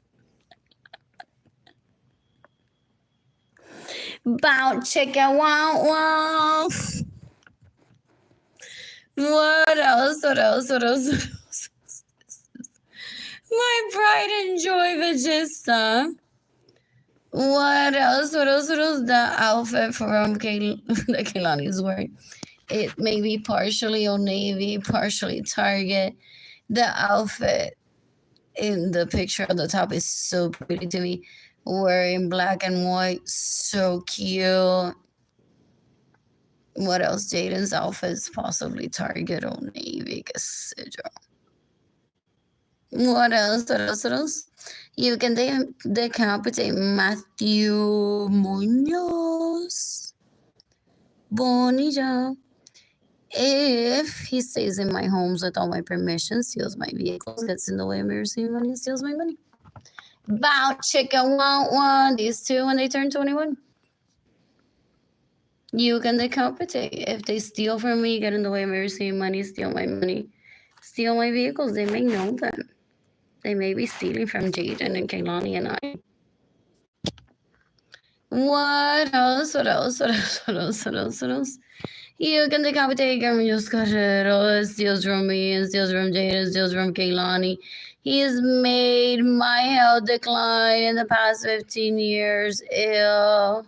Bow chicken wow wow. What else? What else? What else? What else? My pride and joy, Vegista. What else? What else? What else? The outfit from that Kaylani is wearing. It may be partially Old Navy, partially Target. The outfit in the picture on the top is so pretty to me. Wearing black and white, so cute. What else? Jaden's outfits, possibly Target or Navy, qué sé yo. What else? What else? What else? You can decapitate Matthew Munoz Bonilla if he stays in my homes without my permission, steals my vehicles, gets in the way of me receiving money, steals my money. Bow chicken want one. These two when they turn 21. You can decapitate. If they steal from me, get in the way of me receiving money, steal my money, steal my vehicles, they may know that. They may be stealing from Jaden and Kaylani and I. What else? What else? What else? What else? What else? What else? You can decapitate Carlos Carrero, steals from me and steals from Jaden, steals from Kaylani. He has made my health decline in the past 15 years. Ew.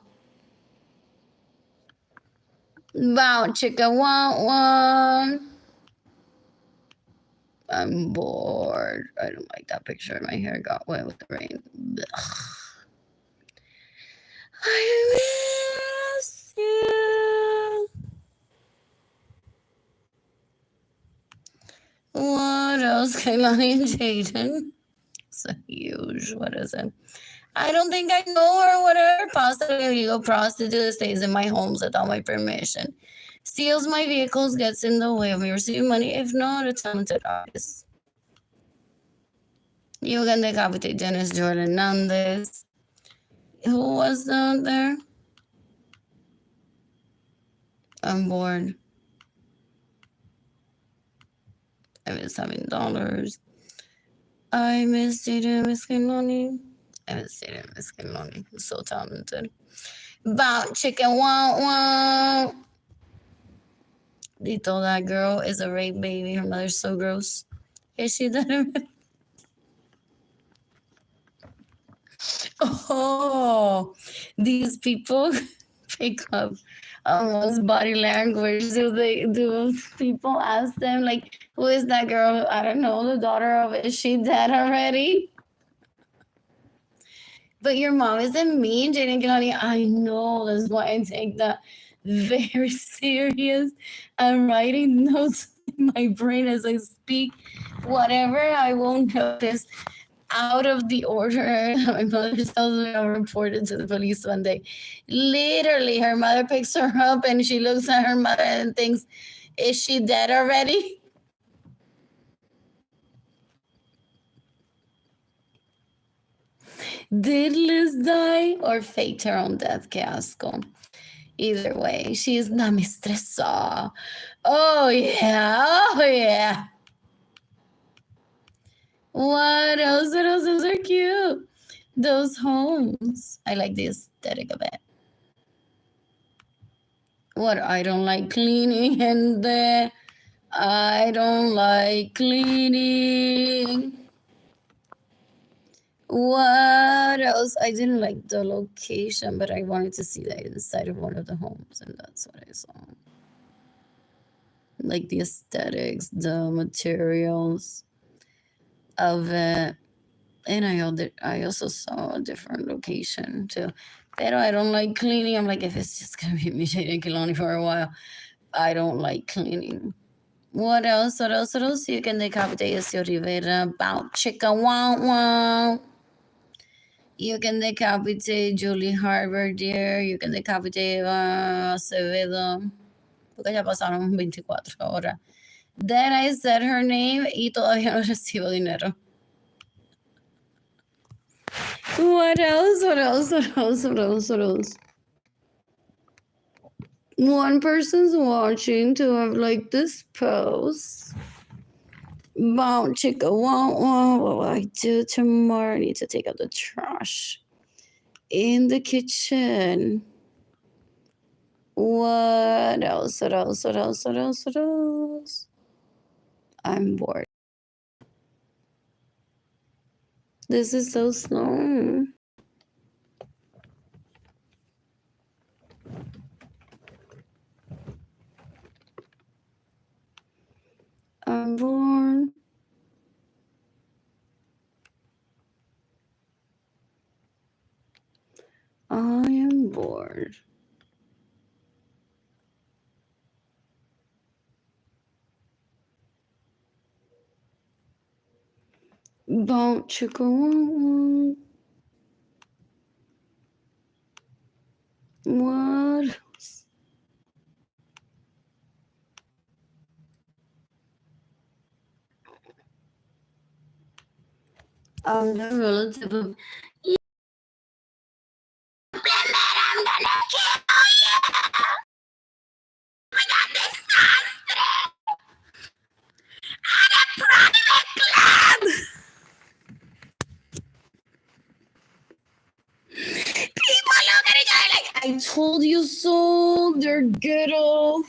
Bow chicken want one. I'm bored. I don't like that picture. My hair got wet with the rain. Ugh. I miss you. What else? Kaylani and Jaden. So huge. What is it? I don't think I know her. Whatever. Possibly illegal prostitute stays in my homes without my permission. Steals my vehicles, gets in the way of me receiving money. If not, a talented artist. You can decapitate Dennis Jordan Hernandez. Who was down there? I'm bored. I miss having dollars. I miss Jaden, Miss Kaylani. I miss Jaden, Miss Kaylani. He's so talented. Bow chicken wow. They told that girl is a rape baby. Her mother's so gross. Is she that? Oh, these people pick up one's body language. Do people ask them like, who is that girl? I don't know, the daughter of, is she dead already? But your mom isn't mean, Jaden Gilani. I know, that's why I take that very serious. I'm writing notes in my brain as I speak. Whatever I won't notice out of the order. My mother tells me I'll report it to the police one day. Literally, her mother picks her up and she looks at her mother and thinks, is she dead already? Did Liz die or faked her own death? Que asco. Either way, she's not mistressa. Oh yeah. What else? What else? Those are cute. Those homes. I like the aesthetic of it. What? I don't like cleaning and I don't like cleaning. What else? I didn't like the location, but I wanted to see the inside of one of the homes, and that's what I saw. Like the aesthetics, the materials of it. And I also saw a different location too. But I don't like cleaning. I'm like, if it's just gonna be me Jaden Kiloni for a while, I don't like cleaning. What else? What else? What else? You can decapitate Esio Rivera, about chicken wow. You can decapitate Julie Harvard, dear. You can decapitate Acevedo. Porque ya pasaron 24 horas. Then I said her name y todavía no recibo dinero. What else? What else? What else? What else? What else? One person's watching to have like this post. Bound chicken. What will I do tomorrow? I need to take out the trash in the kitchen. What else? What else? What else? What else? What else? I'm bored. This is so slow. I'm bored. I am bored. Bounce chicka. What else? I'm the relative of. I'm gonna kill you! We got disaster! At a private club! People look at each other like, I told you so. They're ghetto.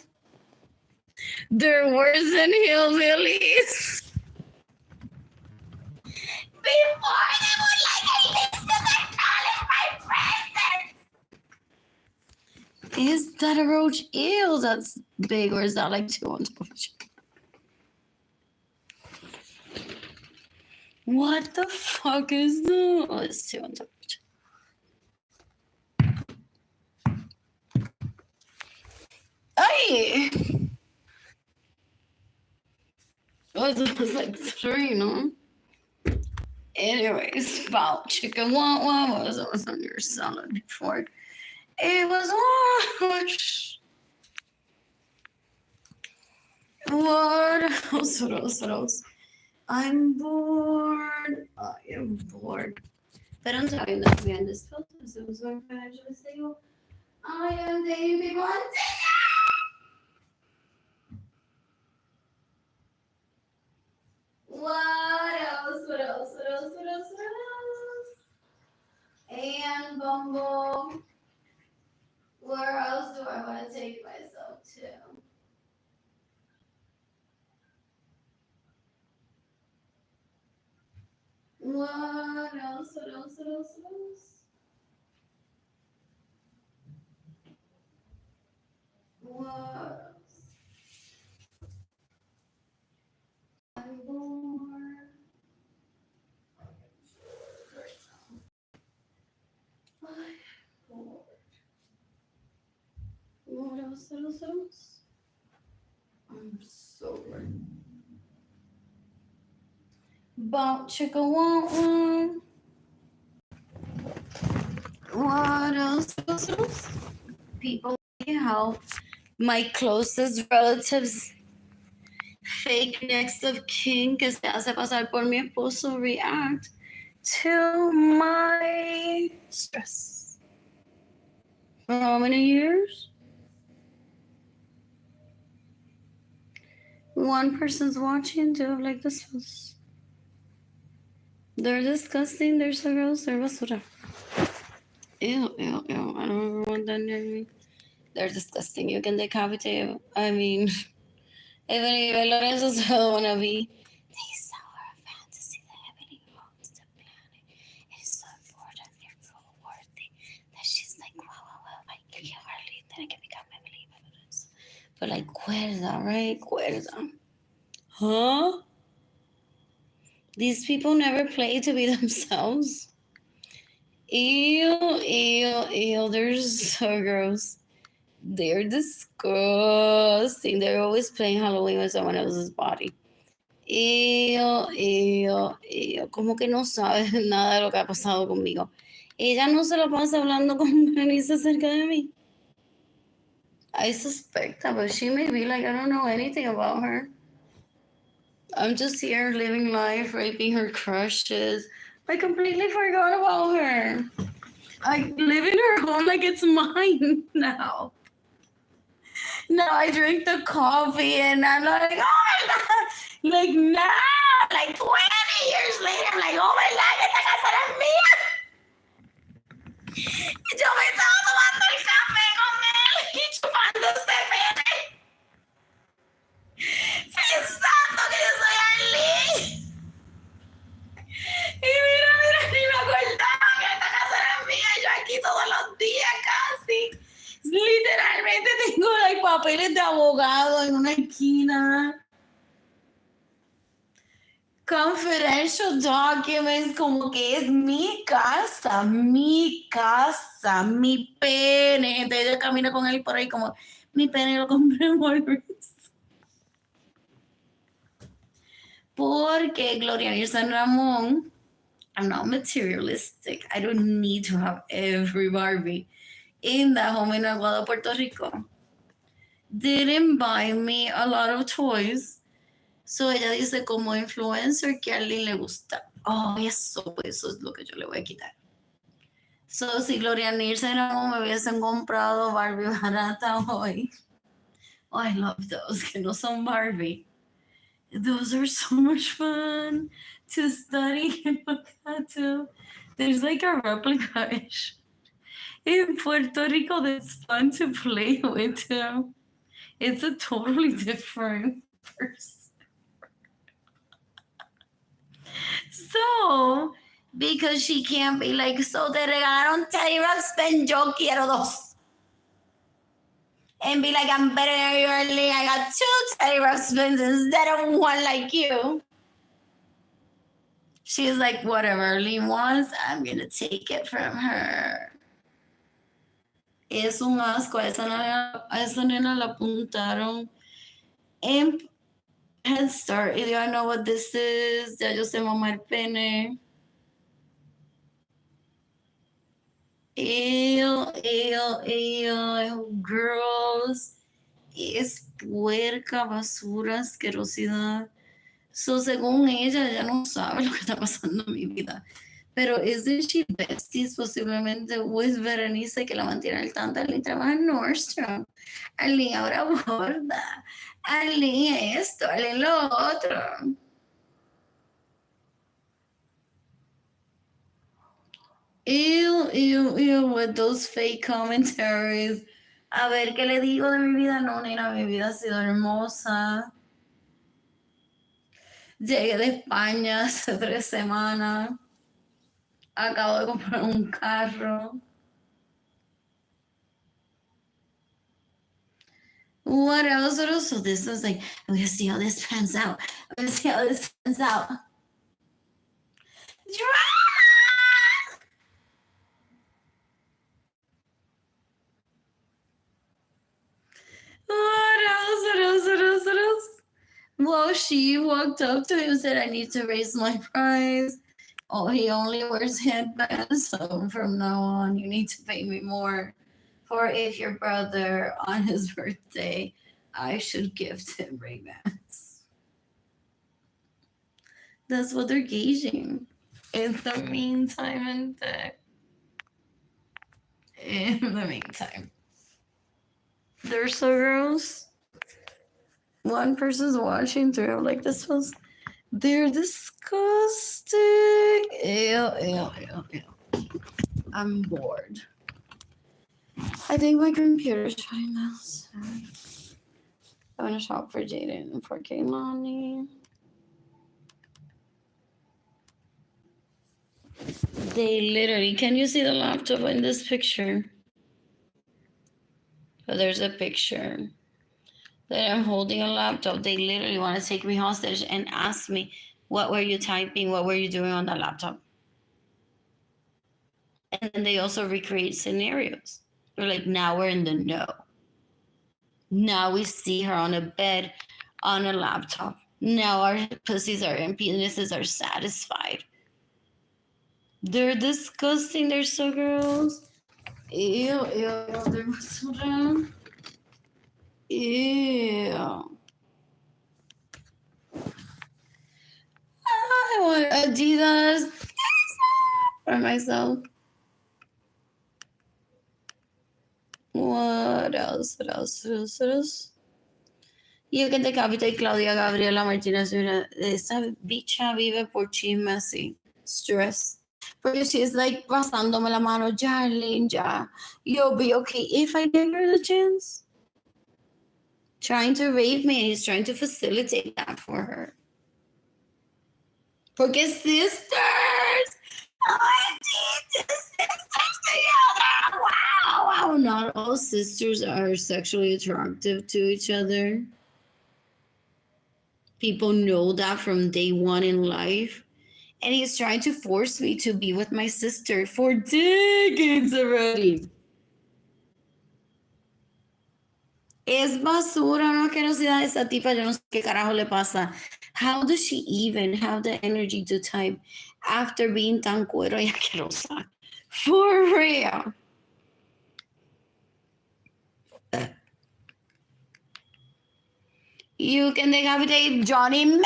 They're worse than hillbillies. Before they would like a list of their college my presents. Is that a roach? Ew, that's big. Or is that like two on top of each other? What the fuck is that? Oh, it's two on top of each other. Hey! Oh, it was like three, no? Anyways, about chicken what was on your salad before. It was wash. What else? What else? What else? I'm bored. I am bored. Pero no saben de bien this filter. It was my financial stable. I am dating people on Tinder. What else? What else? What else? What else? What else? And Bumble. Where else do I want to take myself to? What else? What else? What else? What else? What else? I'm bored. I'm bored. What else? What else? What else? I'm so bored. Bump chicka womp. What else? What else? What else? People need help. My closest relatives fake next of kin que se hace pasar por mi esposo react to my stress. For how many years? One person's watching, two like this was. They're disgusting, they're so gross, they're basura. Ew, ew, ew. I don't ever want that near me. They're disgusting. You can decapitate. I mean, even Lorenzo still wanna be. They saw her fantasy that Ebony owns the planet. It is so important, therefore worthy that she's like, wow, I can kill Arlene, then I can become Emily. But like, cuerda, right? Cuerda. Huh? These people never play to be themselves. Ew, ew, ew. They're so gross. They're disgusting. They're always playing Halloween with someone else's body. Ew, ew, ew. Como que no sabes nada de lo que ha pasado conmigo. Ella no se la pasa hablando con Denise acerca de mí. I suspect that, but she may be like, I don't know anything about her. I'm just here living life, raping her crushes. I completely forgot about her. I live in her home like it's mine now. Now I drink the coffee and I'm like, oh my God. Like now, like 20 years later, I'm like, oh my God, esta casa era mía. Yo me estaba tomando el café con él y chupando literalmente tengo like, papeles de abogado en una esquina. Confidential documents, como que es mi casa, mi pene. Entonces ella camina con él por ahí como, mi pene lo compré en Walgreens. Porque Gloria y San Ramón, I'm not materialistic. I don't need to have every Barbie in that home in Aguada, Puerto Rico. Didn't buy me a lot of toys. So ella dice como influencer que a Arlene le gusta. Oh, eso es lo que yo le voy a quitar. So si Gloria Nielsen o me hubiesen comprado Barbie barata hoy. Oh, I love those que no son Barbie. Those are so much fun to study and look at too. There's like a replica in Puerto Rico that's fun to play with too. It's a totally different person. So, because she can't be like, so te regalaron Teddy Ruxpin, yo quiero dos. And be like, I'm better than you, Arlene. I got 2 Teddy Ruxpins instead of 1 like you. She's like, whatever Arlene wants, I'm going to take it from her. Es un asco. A esa nena la apuntaron en Head Start. Y I know what this is. Ya yo sé mamá el pene. Ew, girls. Es puerca, basura, asquerosidad. So, según ella no sabe lo que está pasando en mi vida. Pero isn't she besties posiblemente with Berenice que la mantiene al tanto? Arlene trabaja en Nordstrom. Arlene ahora borda. Arlene esto, Arlene lo otro. Ew, with those fake commentaries. A ver, ¿qué le digo de mi vida? No, nena, mi vida ha sido hermosa. Llegué de España hace 3 semanas. Acabo de comprar un carro. What else? So this was like, I'm gonna see how this pans out. What else? Well, she walked up to him and said, I need to raise my price. Oh, he only wears headbands, so from now on, you need to pay me more. For if your brother, on his birthday, I should gift him Ray-Bans. That's what they're gauging. In the meantime, they're so gross. One person's watching through, like, they're disgusting. Ew. I'm bored. I think my computer's shutting down soon. I'm gonna shop for Jaden and for Kaylani. They literally, can you see the laptop in this picture? So there's a picture that I'm holding a laptop. They literally want to take me hostage and ask me, what were you typing? What were you doing on that laptop? And then they also recreate scenarios. They're like, now we're in the know. Now we see her on a bed, on a laptop. Now our pussies are and penises are satisfied. They're disgusting. They're so gross. Ew. They're basura. Ew. I want Adidas for myself. What else? Yo que te capita y Claudia Gabriela Martínez, esa bicha vive por chisme así. Stress. But she's like pasándome la mano, Arlene, ya. You'll be okay if I give her the chance. Trying to rape me, and he's trying to facilitate that for her. Porque sisters! I need two sisters together! Wow! wow, not all sisters are sexually attractive to each other. People know that from day one in life. And he's trying to force me to be with my sister for decades already. Es basura, no asquerosidad esa tipa, yo no sé qué carajo le pasa. How does she even have the energy to type after being tan cuero y asquerosa? For real. You can decapitate Johnny Misacente.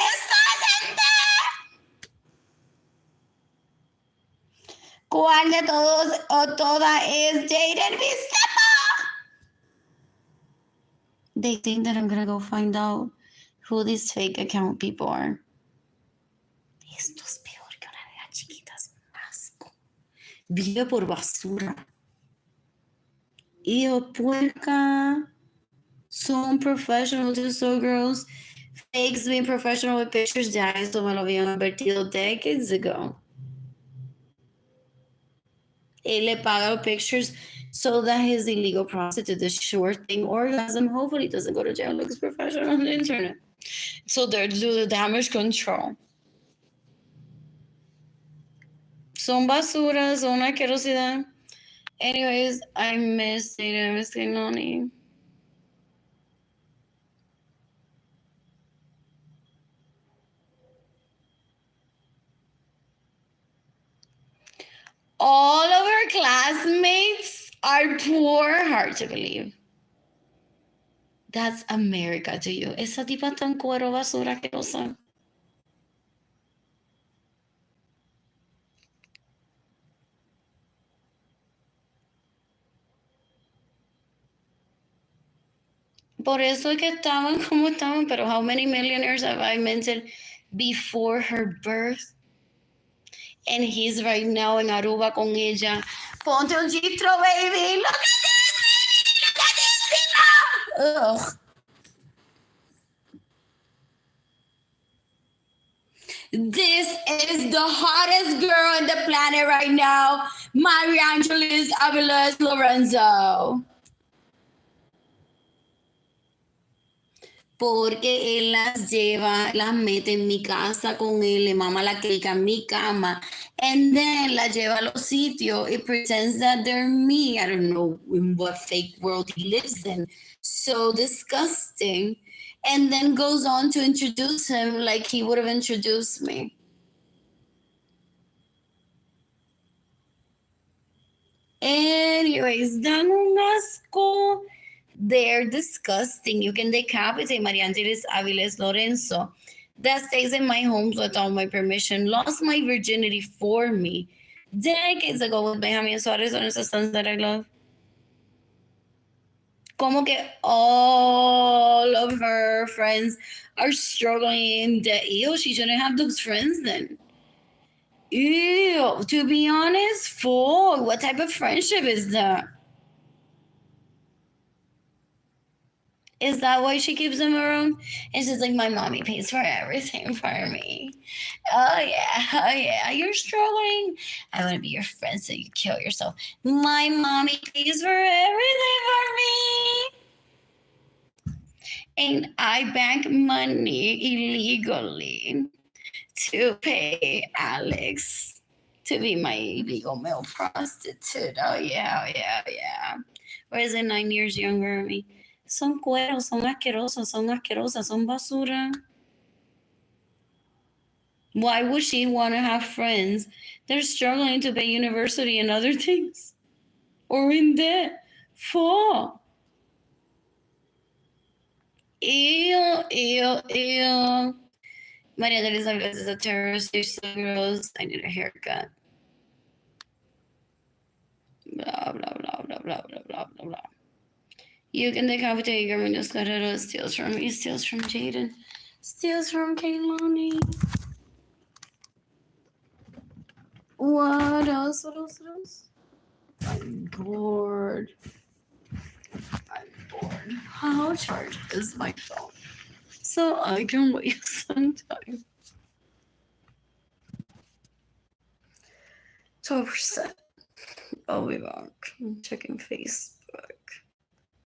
¿Cuál de todos o toda es Jaden Bistepa? They think that I'm gonna go find out who these fake account people are. Esto es peor que una de las chiquitas. Asco. Vive por basura. Hijo puerca. So unprofessional to so girls. Fakes being professional with pictures. Ya esto me lo habían advertido decades ago. Él le paga los pictures so that his illegal prostitute, the sure thing orgasm, hopefully doesn't go to jail, looks professional on the internet. So they're do the damage control. Son basura, son asquerosidad. Anyways, I miss Data, I miss Noni. All of her classmates are poor, hard to believe. That's America to you. Esa tipa tan cuero basura asquerosa. Por eso es que estaban como estaban, pero how many millionaires have I mentioned before her birth? And he's right now in Aruba con ella. Ponte un gistro, baby. Look at this, baby. Look at this, people. Ugh. This is the hottest girl on the planet right now, Arlene Lorenzo. Porque él las lleva, las mete en mi casa con él, le mama la cake en mi cama, and then la lleva a los sitios. It pretends that they're me. I don't know in what fake world he lives in. So disgusting. And then goes on to introduce him like he would have introduced me. Anyways, dan un asco. They're disgusting. You can decapitate Maria Angeles Aviles Lorenzo. That stays in my home without my permission. Lost my virginity for me decades ago with Benjamin Suarez on his sons that I love. Como que all of her friends are struggling. Ew, she shouldn't have those friends then. Ew, to be honest, fool, what type of friendship is that? Is that why she keeps them around? And she's like, my mommy pays for everything for me. Oh yeah, you're struggling. I want to be your friend so you kill yourself. My mommy pays for everything for me. And I bank money illegally to pay Alex to be my illegal male prostitute. Oh yeah. Or is it 9 years younger than me? Son cueros, son asquerosas, son basura. Why would she want to have friends? They're struggling to pay university and other things. Or in debt. For. Ew. Maria Elizabeth is a terrorist. You're so gross. I need a haircut. Blah, blah, blah, blah, blah, blah, blah, blah, blah. You can decapitate Germanos Carrero. Steals from me, steals from Jaden, steals from Kaylani. What else? I'm bored. How charged is my phone? So I can wait some time. 12%. I'll be back. I'm checking Facebook.